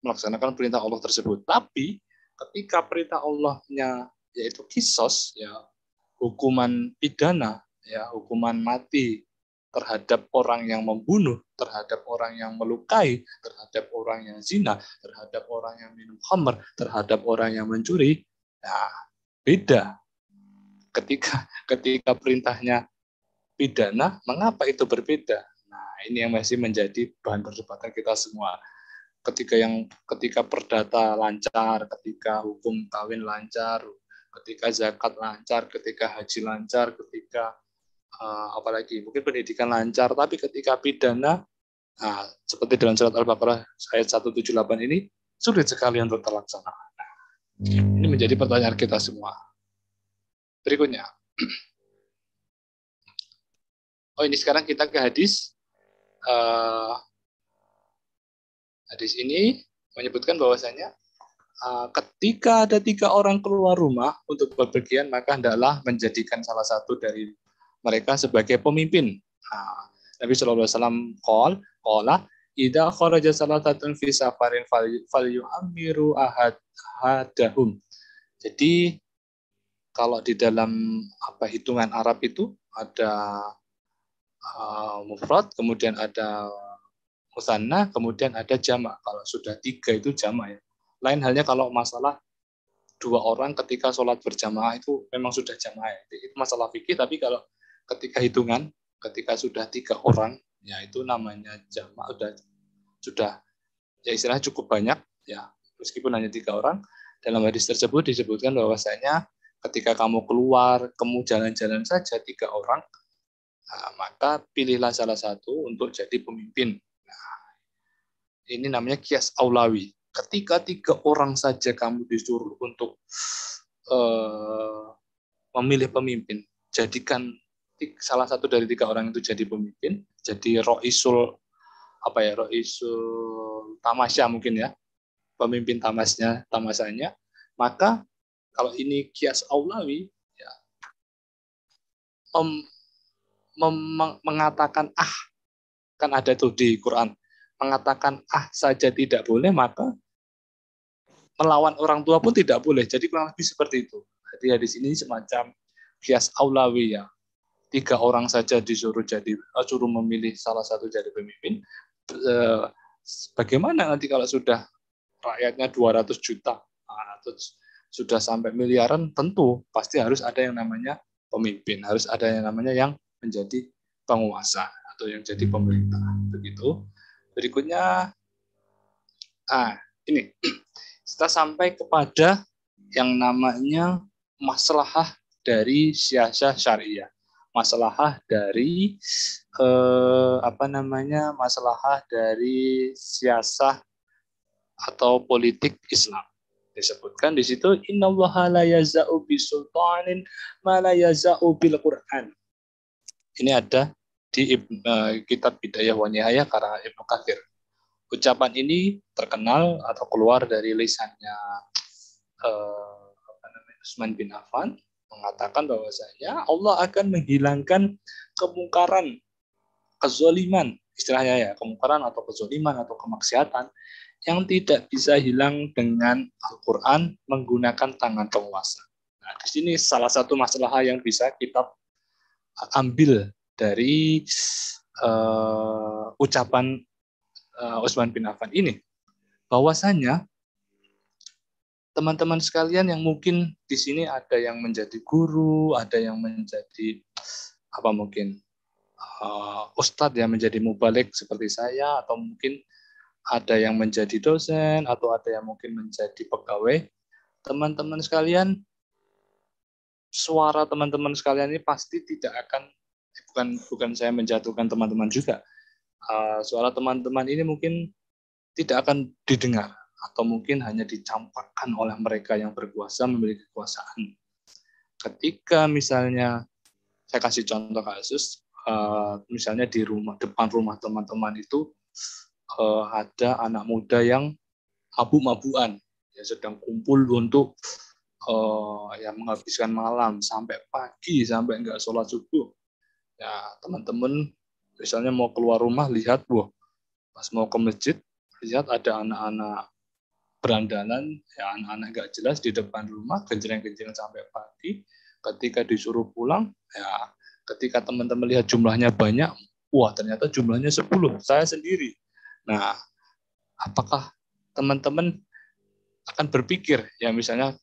melaksanakan perintah Allah tersebut. Tapi ketika perintah Allahnya yaitu kisos, ya hukuman pidana, ya hukuman mati terhadap orang yang membunuh, terhadap orang yang melukai, terhadap orang yang zina, terhadap orang yang minum khamr, terhadap orang yang mencuri, nah beda. Ketika perintahnya pidana, mengapa itu berbeda? Nah, ini yang masih menjadi bahan perdebatan kita semua. Ketika perdata lancar, ketika hukum kawin lancar, ketika zakat lancar, ketika haji lancar, ketika apalagi mungkin pendidikan lancar, tapi ketika pidana, nah, seperti dalam surat Al-Baqarah ayat 178 ini sulit sekali untuk terlaksana. Nah, ini menjadi pertanyaan kita semua. Berikutnya. Oh, ini sekarang kita ke hadis. Hadis ini menyebutkan bahwasanya ketika ada 3 orang keluar rumah untuk bepergian, maka hendaklah menjadikan salah satu dari mereka sebagai pemimpin. Nah, Nabi Shallallahu Alaihi Wasallam qala idza kharaja salatatun fi safarin falyu'ammiru ahadahum. Jadi kalau di dalam hitungan Arab itu ada mufrad, kemudian ada musanna, kemudian ada jamak. Kalau sudah 3 itu jamak ya. Lain halnya kalau masalah 2 orang ketika sholat berjamaah itu memang sudah jamaah. Itu masalah fikih, tapi kalau ketika hitungan, ketika sudah 3 orang, ya itu namanya jamak, sudah ya istilahnya cukup banyak ya, meskipun hanya 3 orang. Dalam hadis tersebut disebutkan bahwasanya ketika kamu keluar, kamu jalan-jalan saja 3 orang, nah, maka pilihlah salah satu untuk jadi pemimpin. Nah, ini namanya qiyas aulawi. Ketika 3 orang saja kamu disuruh untuk memilih pemimpin, jadikan salah satu dari 3 orang itu jadi pemimpin, jadi roisul tamasya mungkin ya, pemimpin tamasanya, maka kalau ini qiyas aulawi ya, mengatakan kan ada tuh di Quran, mengatakan saja tidak boleh, maka melawan orang tua pun tidak boleh. Jadi kurang lebih seperti itu. Jadi di sini semacam qiyas aulawi ya. 3 orang saja suruh memilih salah satu jadi pemimpin. Bagaimana nanti kalau sudah rakyatnya 200 juta atau sudah sampai miliaran, tentu pasti harus ada yang namanya pemimpin, harus ada yang namanya yang menjadi penguasa atau yang jadi pemerintah. Begitu. Berikutnya ini kita sampai kepada yang namanya maslahah dari siasah syariah. Maslahah dari maslahah dari siasah atau politik Islam. Disebutkan di situ innallaha la yaza'u bisultanin ma la yaza'u bil Qur'an. Ini ada di kitab Bidayah wa Nihayah karangan Ibnu Katsir. Ucapan ini terkenal atau keluar dari lisannya Utsman bin Affan, mengatakan bahwasanya Allah akan menghilangkan kemungkaran, kezaliman, istilahnya ya, kemungkaran atau kezaliman atau kemaksiatan yang tidak bisa hilang dengan Al-Quran menggunakan tangan penguasa. Nah, di sini salah satu masalah yang bisa kita ambil dari ucapan Utsman bin Affan ini, bahwasanya teman-teman sekalian yang mungkin di sini ada yang menjadi guru, ada yang menjadi ustadz yang menjadi mubalik seperti saya, atau mungkin ada yang menjadi dosen, atau ada yang mungkin menjadi pegawai. Teman-teman sekalian, suara teman-teman sekalian ini pasti tidak akan, bukan saya menjatuhkan teman-teman juga, suara teman-teman ini mungkin tidak akan didengar, atau mungkin hanya dicampakkan oleh mereka yang berkuasa, memiliki kekuasaan. Ketika misalnya, saya kasih contoh kasus, misalnya di depan rumah teman-teman itu ada anak muda yang mabuk-mabukan, ya, sedang kumpul untuk ya menghabiskan malam sampai pagi, sampai nggak sholat subuh. Ya teman-teman misalnya mau keluar rumah, lihat, wah, pas mau ke masjid, lihat ada anak-anak berandalan, ya anak-anak nggak jelas di depan rumah, genjreng-genjreng sampai pagi. Ketika disuruh pulang, ya ketika teman-teman lihat jumlahnya banyak, wah ternyata jumlahnya 10, saya sendiri. Nah, apakah teman-teman akan berpikir, ya misalnya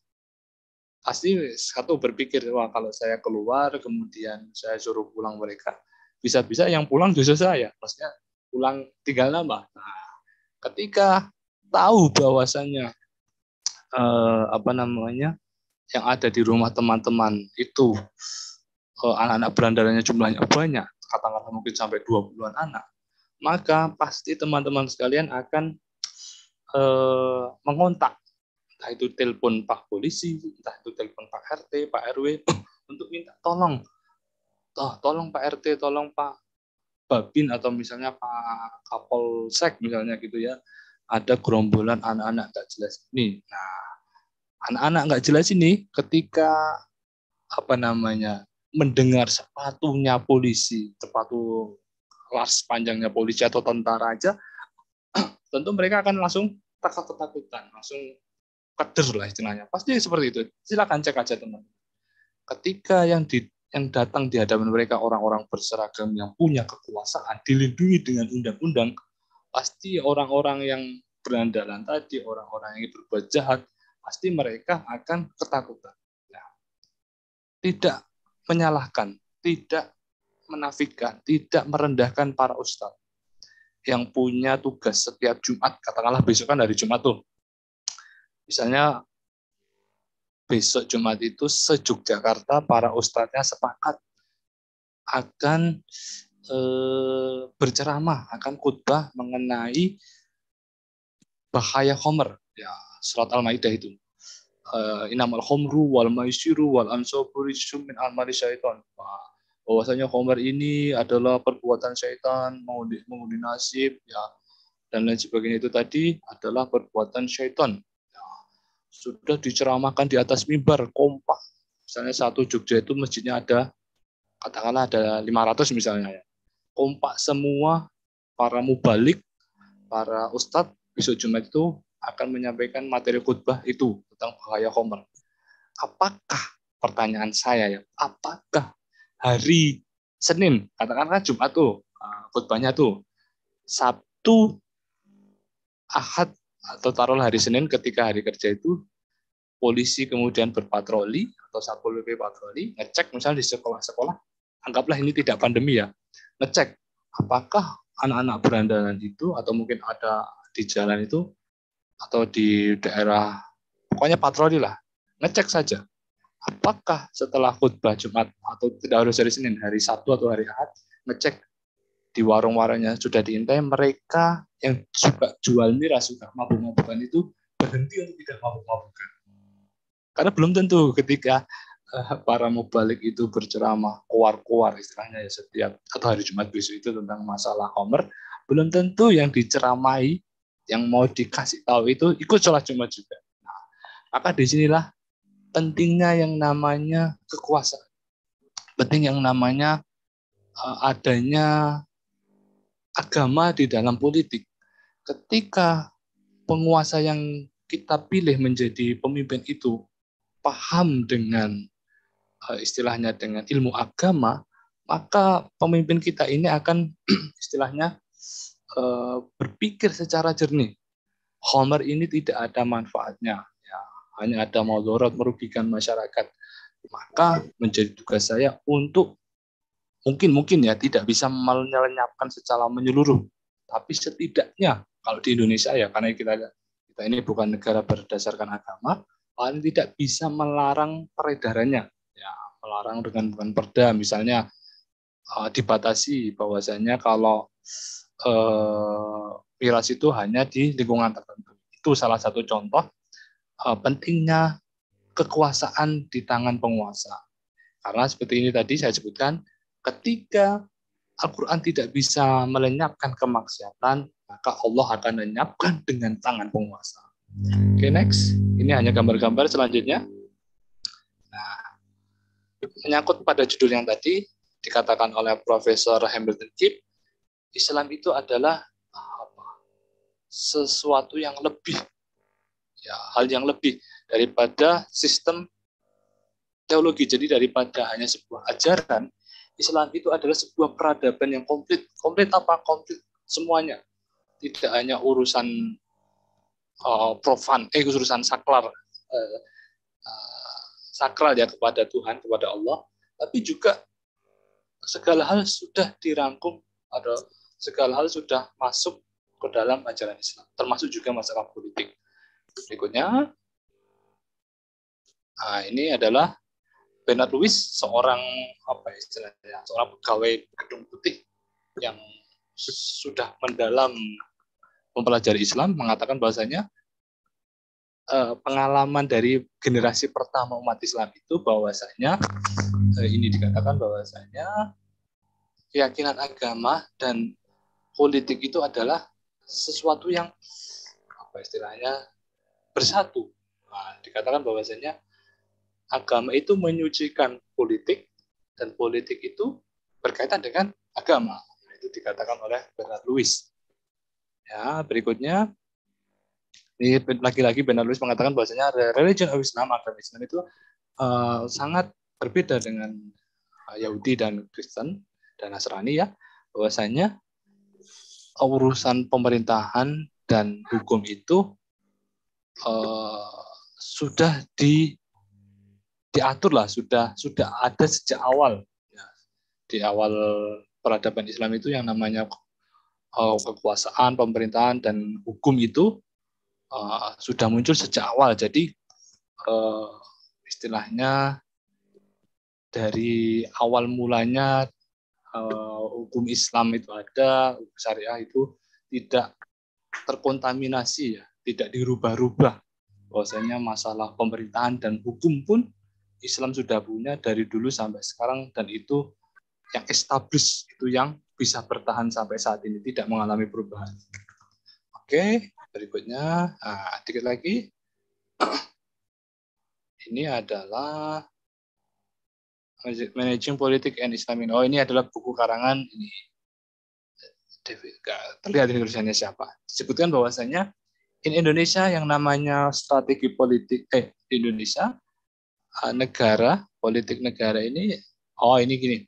pasti satu berpikir, wah kalau saya keluar kemudian saya suruh pulang mereka, bisa-bisa yang pulang justru saya, maksudnya pulang tinggal nama. Nah, ketika tahu bahwasannya yang ada di rumah teman-teman itu anak-anak berandalannya jumlahnya banyak, katakanlah mungkin sampai 20-an anak, maka pasti teman-teman sekalian akan mengontak, entah itu telepon Pak Polisi, entah itu telepon Pak RT, Pak RW, untuk minta tolong Pak RT, tolong Pak Babin, atau misalnya Pak Kapolsek misalnya gitu ya, ada gerombolan anak-anak nggak jelas ini. Nah, anak-anak nggak jelas ini ketika mendengar sepatunya polisi, sepatu kelas panjangnya polisi atau tentara aja, tentu mereka akan langsung ketakutan, langsung keder lah istilahnya. Pasti seperti itu. Silakan cek aja teman. Ketika yang datang di hadapan mereka orang-orang berseragam yang punya kekuasaan, dilindungi dengan undang-undang, pasti orang-orang yang berandalan tadi, orang-orang yang berbuat jahat, pasti mereka akan ketakutan. Nah, tidak menyalahkan, tidak menafikan, tidak merendahkan para ustadz yang punya tugas setiap Jumat, katakanlah besok kan hari Jumat tuh. Misalnya besok Jumat itu se-Yogyakarta para ustadznya sepakat akan berceramah, akan khutbah mengenai bahaya khamr, ya surat Al-Maidah itu. Inamal khamru wal maisiru wal ansabu rijsum min amali syaitan. Bahwasanya khamr ini adalah perbuatan syaitan, mengundi nasib, ya, dan lain sebagainya, itu tadi adalah perbuatan syaitan. Ya, sudah diceramahkan di atas mimbar, kompak. Misalnya satu Jogja itu masjidnya ada, katakanlah ada 500 misalnya, ya. Kompak semua para mubalik, para ustadz besok Jumat itu akan menyampaikan materi khutbah itu tentang bahaya khamr. Apakah, pertanyaan saya ya, apakah hari Senin, katakanlah Jumat tuh khutbahnya tuh, Sabtu, Ahad, atau taruhlah hari Senin ketika hari kerja itu, polisi kemudian berpatroli atau Satpol PP patroli, ngecek misalnya di sekolah-sekolah, anggaplah ini tidak pandemi ya, ngecek apakah anak-anak berandalan itu, atau mungkin ada di jalan itu, atau di daerah, pokoknya patroli lah, ngecek saja. Apakah setelah khutbah Jumat, atau tidak harus hari Senin, hari Sabtu atau hari Ahad, ngecek di warung-warungnya sudah diintai, mereka yang suka jual miras, suka mabuk-mabukan itu berhenti untuk tidak mabuk-mabukan. Karena belum tentu ketika para mubalik itu berceramah kuar-kuar istilahnya ya setiap atau hari Jumat besok itu tentang masalah khamr, belum tentu yang diceramai, yang mau dikasih tahu itu ikut sholat Jumat juga. Nah, maka disinilah pentingnya yang namanya kekuasaan, penting yang namanya adanya agama di dalam politik. Ketika penguasa yang kita pilih menjadi pemimpin itu paham dengan istilahnya dengan ilmu agama, maka pemimpin kita ini akan istilahnya berpikir secara jernih. Khamr ini tidak ada manfaatnya, ya, hanya ada mudarat, merugikan masyarakat. Maka menjadi tugas saya untuk mungkin ya tidak bisa melenyapkan secara menyeluruh, tapi setidaknya kalau di Indonesia ya, karena kita ini bukan negara berdasarkan agama, paling tidak bisa melarang peredarannya, ya, melarang dengan perda, misalnya dibatasi bahwasanya kalau miras itu hanya di lingkungan tertentu. Itu salah satu contoh pentingnya kekuasaan di tangan penguasa. Karena seperti ini tadi saya sebutkan, ketika Al-Quran tidak bisa melenyapkan kemaksiatan, maka Allah akan lenyapkan dengan tangan penguasa. Oke, next. Ini hanya gambar-gambar selanjutnya. menyangkut pada judul yang tadi dikatakan oleh Profesor Hamilton Gibb, Islam itu adalah sesuatu yang lebih, ya, hal yang lebih daripada sistem teologi. Jadi daripada hanya sebuah ajaran, Islam itu adalah sebuah peradaban yang komplit. Komplit apa? Komplit semuanya. Tidak hanya urusan profan, urusan sakral ya kepada Tuhan, kepada Allah, tapi juga segala hal sudah dirangkum atau segala hal sudah masuk ke dalam ajaran Islam, termasuk juga masalah politik. Berikutnya, ini adalah Bernard Lewis, seorang seorang pegawai Gedung Putih yang sudah mendalam mempelajari Islam, mengatakan bahwasanya pengalaman dari generasi pertama umat Islam itu bahwasanya ini dikatakan bahwasanya keyakinan agama dan politik itu adalah sesuatu yang bersatu. Dikatakan bahwasanya agama itu menyucikan politik dan politik itu berkaitan dengan agama. Itu dikatakan oleh Bernard Lewis. Ya, berikutnya ini lagi-lagi Bernard Lewis mengatakan bahwasanya religion of Islam, agama Islam itu sangat berbeda dengan Yahudi dan Kristen dan Nasrani, ya, bahwasanya urusan pemerintahan dan hukum itu sudah diatur lah, sudah ada sejak awal, ya. Di awal peradaban Islam itu yang namanya kekuasaan, pemerintahan dan hukum itu sudah muncul sejak awal. Jadi istilahnya dari awal mulanya hukum Islam itu ada, hukum syariah itu tidak terkontaminasi, ya, tidak dirubah-rubah. Bahwasanya masalah pemerintahan dan hukum pun Islam sudah punya dari dulu sampai sekarang, dan itu yang established, itu yang bisa bertahan sampai saat ini, tidak mengalami perubahan. Oke, berikutnya, dikit lagi. Ini adalah Managing Politics and Islam. Oh, ini adalah buku karangan ini. Terlihat ini tulisannya siapa. Disebutkan bahwasanya in Indonesia yang namanya strategi politik di Indonesia, negara, politik negara ini, ini gini.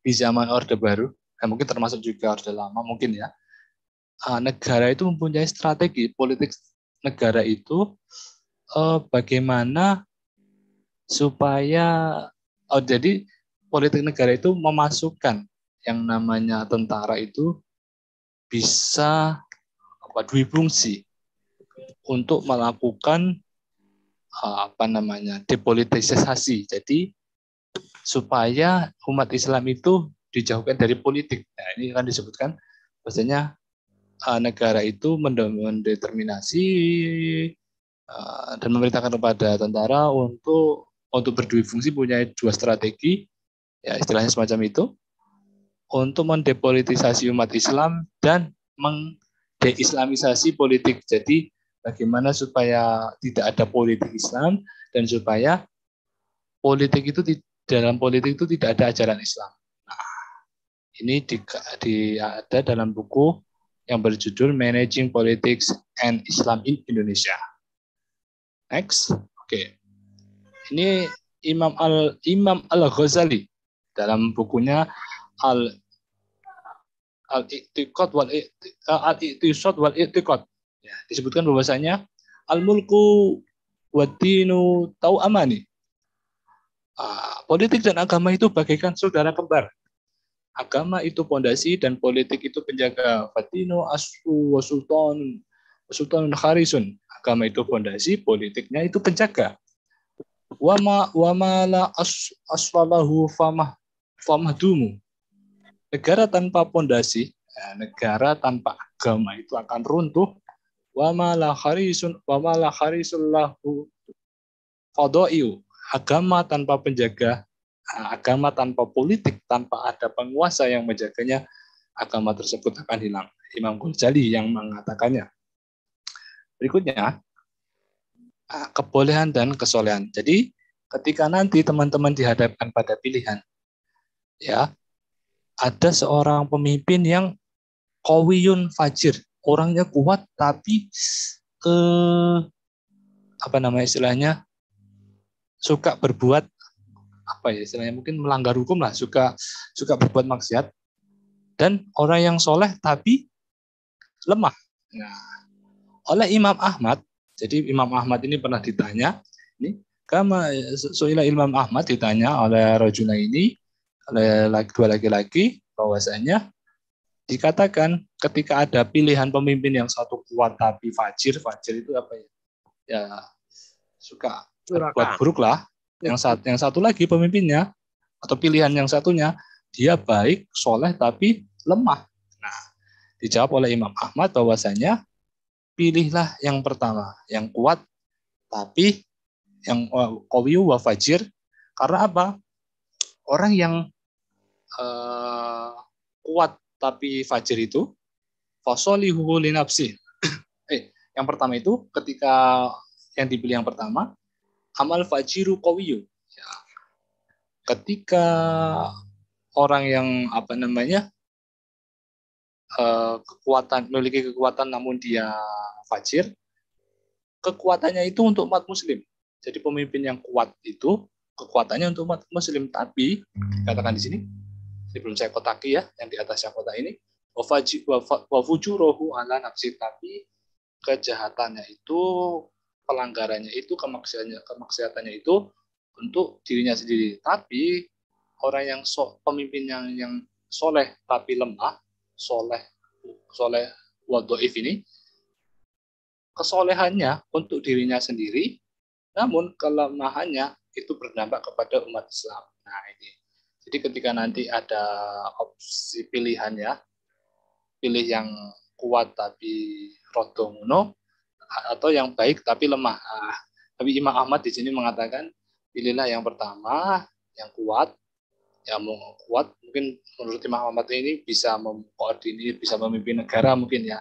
Di zaman Orde Baru, mungkin termasuk juga Orde Lama mungkin, ya. Negara itu mempunyai strategi politik negara itu bagaimana supaya jadi politik negara itu memasukkan yang namanya tentara itu bisa berfungsi untuk melakukan depolitisasi. Jadi supaya umat Islam itu dijauhkan dari politik. Nah, ini kan disebutkan bahwasanya negara itu mendeterminasi dan memerintahkan kepada tentara untuk berdua fungsi, punya dua strategi, ya, istilahnya semacam itu, untuk mendepolitisasi umat Islam dan mendeislamisasi politik. Jadi bagaimana supaya tidak ada politik Islam dan supaya politik itu, dalam politik itu tidak ada ajaran Islam. Nah, ini ada dalam buku yang berjudul Managing Politics and Islam in Indonesia. Next, oke. Ini Imam Al-Ghazali dalam bukunya Al-I'tiqad wal I'tiqad. Ya, disebutkan bahwasanya al-mulku wad-dinu tau'amani. Politik dan agama itu bagaikan saudara kembar. Agama itu pondasi dan politik itu penjaga. Fatinu asfu wa sultanun kharisun. Agama itu pondasi, politiknya itu penjaga. Wama la asfalahu famahdumu. Negara tanpa pondasi, negara tanpa agama itu akan runtuh. Wama la kharisun lahu fadai'u. Agama tanpa penjaga, agama tanpa politik, tanpa ada penguasa yang menjaganya, agama tersebut akan hilang. Imam Ghazali yang mengatakannya. Berikutnya, kebolehan dan kesolehan. Jadi ketika nanti teman-teman dihadapkan pada pilihan, ya, ada seorang pemimpin yang qawiyun fajir, orangnya kuat tapi apa nama istilahnya, suka berbuat apa ya istilahnya, mungkin melanggar hukum lah, suka berbuat maksiat, dan orang yang soleh tapi lemah. Nah, oleh Imam Ahmad, jadi Imam Ahmad ini pernah ditanya, ini kama Su'ila Imam Ahmad ditanya oleh rajula ini, oleh dua laki-laki, bahwasanya dikatakan ketika ada pilihan pemimpin yang satu kuat tapi fajir itu apa ya? Ya suka berbuat buruk lah. Yang satu lagi pemimpinnya atau pilihan yang satunya dia baik, soleh tapi lemah. Nah, dijawab oleh Imam Ahmad bahwasanya pilihlah yang pertama, yang kuat tapi yang qawiyu wa fajir. Karena apa? Orang yang kuat tapi fajir itu fasolihu li nafsi. Yang pertama itu ketika yang dipilih yang pertama, amal fajiru qawiyu. Ya. Ketika orang yang apa namanya memiliki kekuatan namun dia fajir, kekuatannya itu untuk umat muslim. Jadi pemimpin yang kuat itu kekuatannya untuk umat muslim, tapi katakan di sini sebelum saya kotaki ya, yang di atasnya kotak ini, wa fujuruhu ala nafsi, tapi kejahatannya itu, pelanggarannya itu, kemaksiatannya itu untuk dirinya sendiri. Tapi orang yang pemimpin yang soleh tapi lemah, soleh wa dhaif ini, kesolehannya untuk dirinya sendiri, namun kelemahannya itu berdampak kepada umat Islam. Nah ini. Jadi ketika nanti ada opsi pilihan ya, pilih yang kuat tapi rodo ngono, atau yang baik tapi lemah. Nah, tapi Imam Ahmad di sini mengatakan pilihlah yang pertama, yang kuat. Ya mau kuat, mungkin menurut Imam Ahmad ini bisa mengkoordinir, bisa memimpin negara mungkin ya.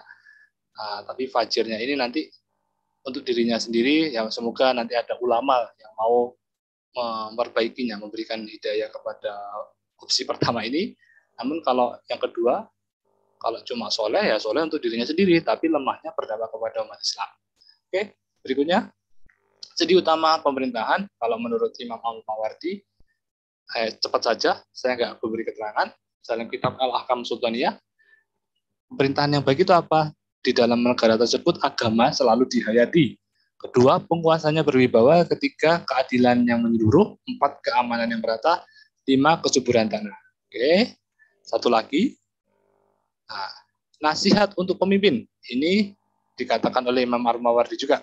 Nah, tapi fajirnya ini nanti untuk dirinya sendiri, ya semoga nanti ada ulama yang mau memperbaikinya, memberikan hidayah kepada opsi pertama ini. Namun kalau yang kedua, kalau cuma soleh ya soleh untuk dirinya sendiri, tapi lemahnya berdampak kepada umat Islam. Oke, berikutnya jadi utama pemerintahan kalau menurut Imam Al-Mawardi, cepat saja, saya nggak memberi keterangan. Dalam kitab Al-Ahkam Sultaniyah, pemerintahan yang baik itu apa? Di dalam negara tersebut agama selalu dihayati. Kedua, penguasanya berwibawa. Ketiga, keadilan yang menyeluruh. 4, keamanan yang merata. 5, kesuburan tanah. Oke, satu lagi. Nah, nasihat untuk pemimpin. Ini dikatakan oleh Imam Al-Mawardi juga.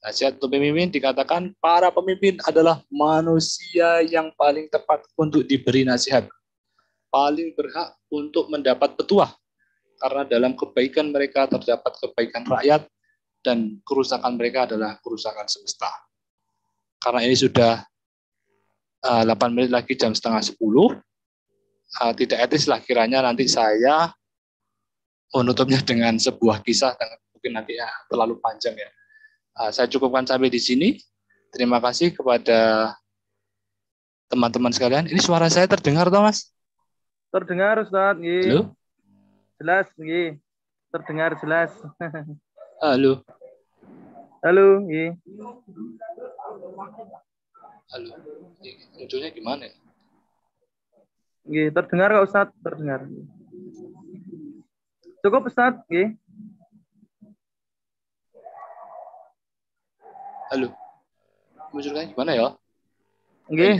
Nasihat untuk pemimpin dikatakan para pemimpin adalah manusia yang paling tepat untuk diberi nasihat. Paling berhak untuk mendapat petuah. Karena dalam kebaikan mereka terdapat kebaikan rakyat, dan kerusakan mereka adalah kerusakan semesta. Karena ini sudah 8 menit lagi jam 9:30, tidak etis lah kiranya nanti saya menutupnya dengan sebuah kisah, dan mungkin nanti terlalu panjang ya. Saya cukupkan sampai di sini. Terima kasih kepada teman-teman sekalian. Ini suara saya terdengar toh, Mas? Terdengar, Ustaz. Halo? Jelas, terdengar jelas. Halo. Halo, Halo. Munculnya gimana? Terdengar nggak Ustaz? Terdengar. Cukup Ustaz, Halo. Munculnya gimana ya?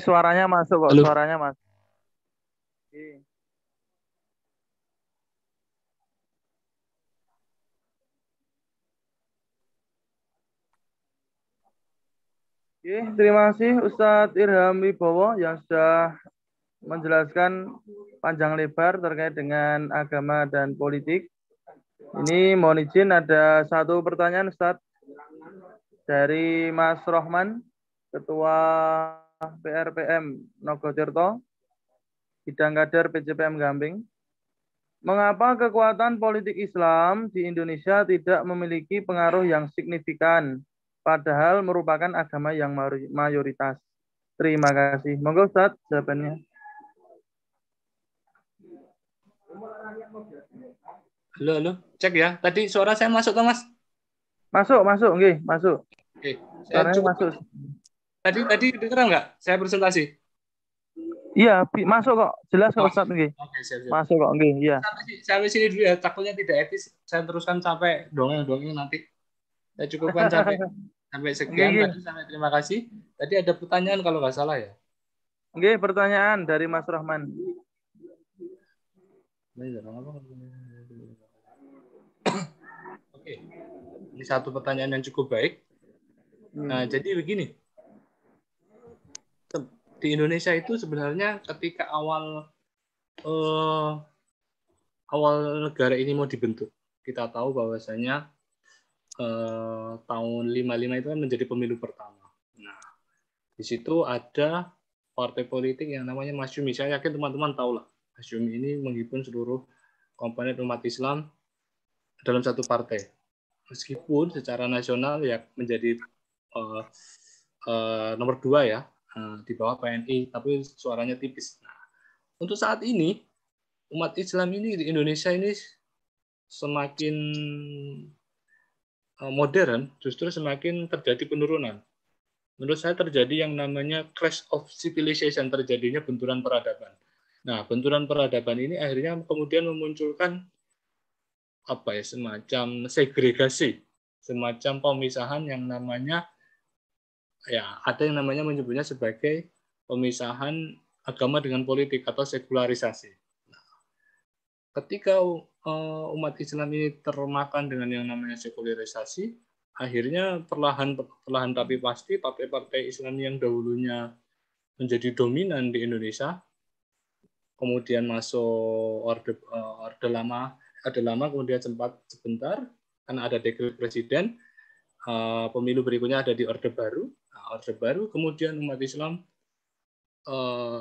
Suaranya masuk kok. Halo. Suaranya masuk. Terima kasih Ustadz Irham Wibowo yang sudah menjelaskan panjang lebar terkait dengan agama dan politik. Ini mohon izin ada satu pertanyaan Ustadz dari Mas Rohman, Ketua PRPM Nogotirto, Bidang Kader PCPM Gamping. Mengapa kekuatan politik Islam di Indonesia tidak memiliki pengaruh yang signifikan, padahal merupakan agama yang mayoritas? Terima kasih. Monggo Ustaz jawabannya. Halo, halo. Cek ya. Tadi suara saya masuk, Thomas? Masuk, nggih, masuk. Oke. Saya Suaranya cukup. masuk. Tadi dengeran nggak? Saya presentasi. Iya, masuk kok. Jelas kok Ustaz nggih. Oke, siap. Masuk kok nggih, iya. Sampai sini dulu ya. Takutnya tidak etis. Saya teruskan sampai dongeng-dongeng nanti. Saya cukupkan sampai sekian Nggih. tadi. Sampai terima kasih. Tadi ada pertanyaan kalau nggak salah ya. Nggih, pertanyaan dari Mas Rahman. Oke. Ini satu pertanyaan yang cukup baik. Nah, jadi begini. Di Indonesia itu sebenarnya ketika awal negara ini mau dibentuk, kita tahu bahwasanya tahun 55 itu kan menjadi pemilu pertama. Nah, di situ ada partai politik yang namanya Masyumi. Saya yakin teman-teman tahu lah. Masyumi ini menghimpun seluruh komponen umat Islam dalam satu partai. Meskipun secara nasional ya menjadi nomor 2 ya, di bawah PNI, tapi suaranya tipis. Nah, untuk saat ini umat Islam ini di Indonesia ini semakin modern, justru semakin terjadi penurunan. Menurut saya terjadi yang namanya clash of civilization, terjadinya benturan peradaban. Nah, benturan peradaban ini akhirnya kemudian memunculkan semacam segregasi, semacam pemisahan yang namanya ada yang namanya menyebutnya sebagai pemisahan agama dengan politik atau sekularisasi. Nah, ketika umat Islam ini termakan dengan yang namanya sekularisasi, akhirnya perlahan tapi pasti partai-partai Islam yang dahulunya menjadi dominan di Indonesia, kemudian masuk orde lama kemudian sebentar karena ada dekret presiden, pemilu berikutnya ada di orde baru. Nah, orde baru kemudian umat Islam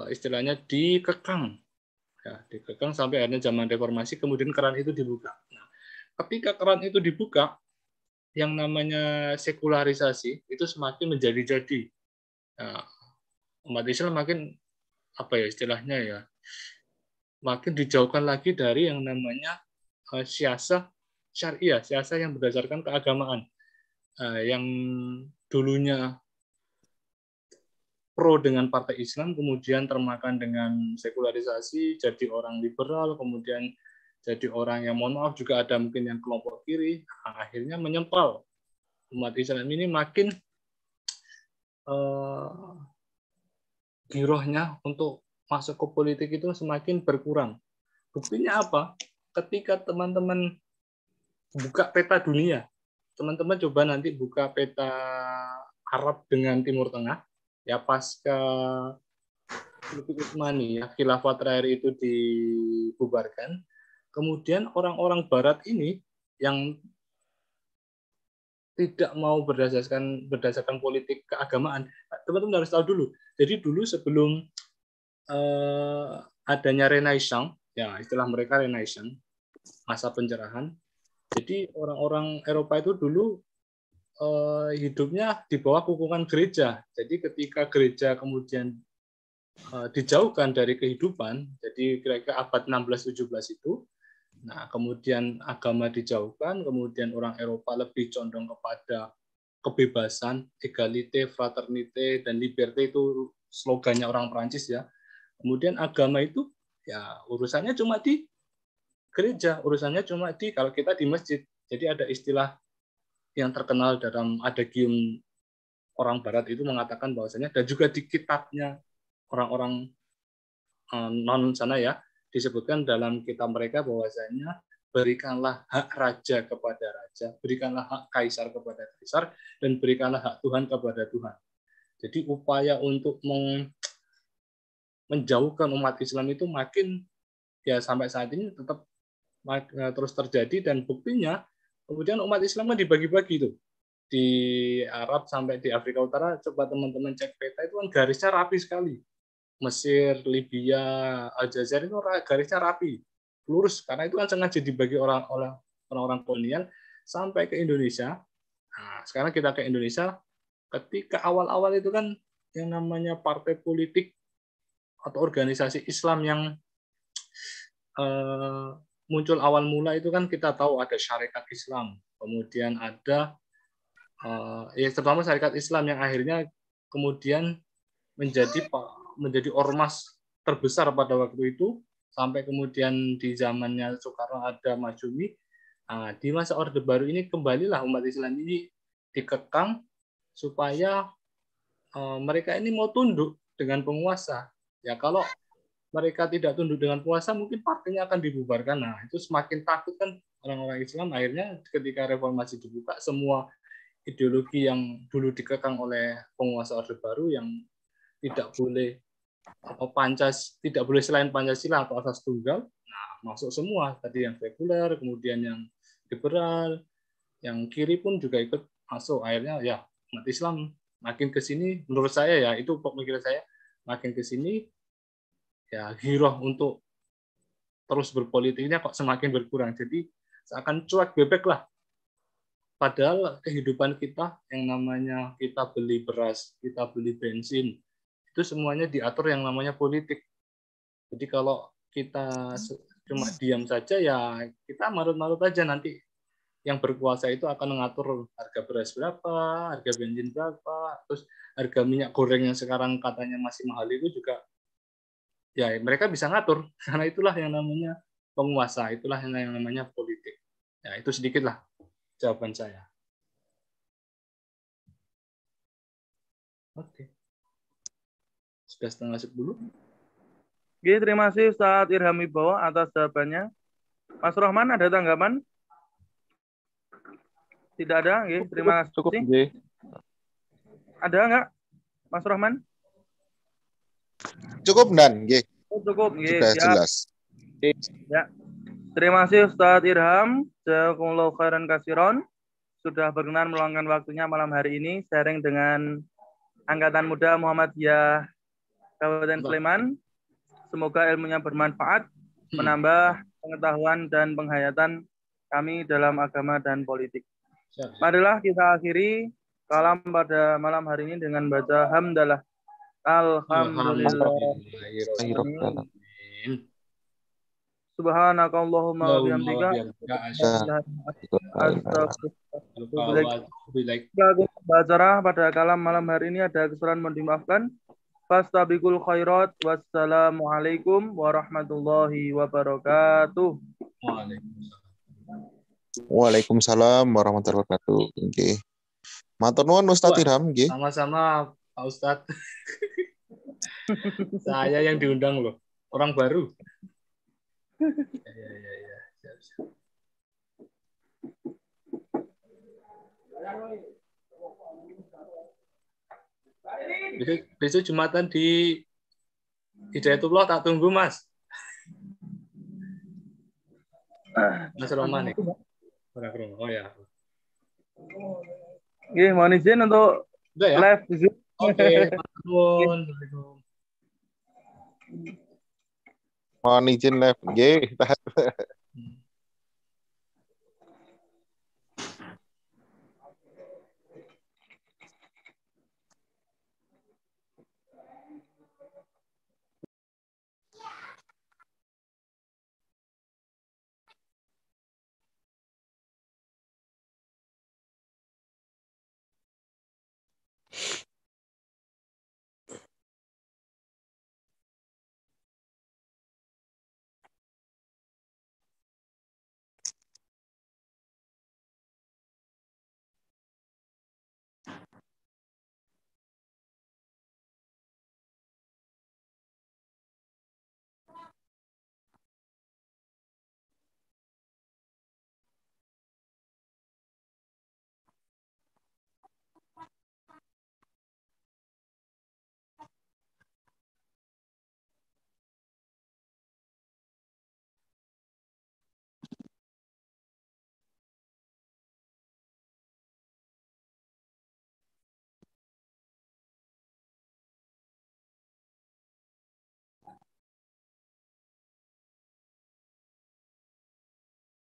istilahnya dikekang sampai akhirnya zaman reformasi, kemudian keran itu dibuka. Nah, ketika keran itu dibuka, yang namanya sekularisasi itu semakin menjadi-jadi. Nah, umat Islam makin istilahnya ya, makin dijauhkan lagi dari yang namanya siasah syariah, siasah yang berdasarkan keagamaan. Yang dulunya pro dengan partai Islam, kemudian termakan dengan sekularisasi, jadi orang liberal, kemudian jadi orang yang mohon maaf juga ada mungkin yang kelompok kiri, akhirnya menyempal. Umat Islam ini makin girohnya untuk masuk ke politik itu semakin berkurang. Buktinya apa? Ketika teman-teman buka peta dunia, teman-teman coba nanti buka peta Arab dengan Timur Tengah, ya pasca Utsmani ya, khilafah terakhir itu dibubarkan, kemudian orang-orang Barat ini yang tidak mau berdasarkan politik keagamaan, teman-teman harus tahu dulu. Jadi dulu sebelum adanya Renaissance, ya istilah mereka Renaissance, masa pencerahan. Jadi orang-orang Eropa itu dulu hidupnya di bawah kukungan gereja. Jadi ketika gereja kemudian dijauhkan dari kehidupan, jadi kira-kira abad 16-17 itu, nah kemudian agama dijauhkan, kemudian orang Eropa lebih condong kepada kebebasan, egalite, fraternite, dan liberté, itu slogannya orang Prancis ya. Kemudian agama itu ya urusannya cuma di gereja, urusannya cuma kalau kita di masjid. Jadi ada istilah yang terkenal dalam adagium orang Barat itu mengatakan bahwasanya, dan juga di kitabnya orang-orang non sana ya, disebutkan dalam kitab mereka bahwasanya berikanlah hak raja kepada raja, berikanlah hak kaisar kepada kaisar, dan berikanlah hak Tuhan kepada Tuhan. Jadi upaya untuk menjauhkan umat Islam itu makin ya sampai saat ini tetap terus terjadi, dan buktinya kemudian umat Islam kan dibagi-bagi itu di Arab sampai di Afrika Utara. Coba teman-teman cek peta itu kan garisnya rapi sekali. Mesir, Libya, Aljazair itu garisnya rapi, lurus, karena itu kan sengaja dibagi orang-orang kolonial sampai ke Indonesia. Nah, sekarang kita ke Indonesia, ketika awal-awal itu kan yang namanya partai politik atau organisasi Islam yang muncul awal mula itu kan kita tahu ada Syarikat Islam, kemudian ada ya terutama Syarikat Islam yang akhirnya kemudian menjadi ormas terbesar pada waktu itu, sampai kemudian di zamannya Soekarno ada Masyumi. Nah, di masa Orde Baru ini kembalilah umat Islam ini dikekang supaya mereka ini mau tunduk dengan penguasa. Ya kalau mereka tidak tunduk dengan penguasa, mungkin partainya akan dibubarkan. Nah, itu semakin takut kan orang-orang Islam. Akhirnya ketika reformasi dibuka, semua ideologi yang dulu dikekang oleh penguasa Orde Baru yang tidak boleh tidak boleh selain Pancasila atau asas tunggal, nah masuk semua. Tadi yang sekuler, kemudian yang liberal, yang kiri pun juga ikut masuk. Akhirnya ya umat Islam makin ke sini, menurut saya ya itu pemikiran saya, makin ke sini ya giroh untuk terus berpolitiknya kok semakin berkurang. Jadi seakan cuek bebek lah. Padahal kehidupan kita yang namanya kita beli beras, kita beli bensin, itu semuanya diatur yang namanya politik. Jadi kalau kita cuma diam saja ya kita marut-marut aja, nanti yang berkuasa itu akan mengatur harga beras berapa, harga bensin berapa, terus harga minyak goreng yang sekarang katanya masih mahal itu juga ya mereka bisa ngatur, karena itulah yang namanya penguasa, itulah yang namanya politik. Ya itu sedikitlah jawaban saya. Oke. Sudah 9:30. Oke, terima kasih Ustadz Irham Wibowo atas jawabannya. Mas Rohman ada tanggapan? Tidak ada, oke, terima kasih. Cukup, G. Ada nggak, Mas Rohman? Cukup, Dan, G. Oh, cukup, oke, Sudah siap. jelas. Ya. Terima kasih Ustadz Irham, jazakumullahu khairan katsiran, sudah berkenan meluangkan waktunya malam hari ini sharing dengan Angkatan Muda Muhammadiyah Kabupaten Sleman. Semoga ilmunya bermanfaat, menambah pengetahuan dan penghayatan kami dalam agama dan politik. Marilah kita akhiri kalam pada malam hari ini dengan baca hamdalah. Alhamdulillah. Subhanakallahumma wa bihamdika. Acara pada kalam malam hari ini ada kesalahan, mohon dimaafkan. Fastabiqul khairat. Wassalamualaikum warahmatullahi wabarakatuh. Waalaikumsalam warahmatullahi wabarakatuh. Nggih. Matur nuwun Ustadz Irham, nggih. Sama-sama Pak Ustadz. Saya yang diundang loh, orang baru. Ya. Siap. Besok Jumatan di Hidayatullah tak tunggu, Mas. Mas Roman nih. Oh ya. Oke, mohon izin untuk live di Zoom. Oke, Mohon izin live, nggih.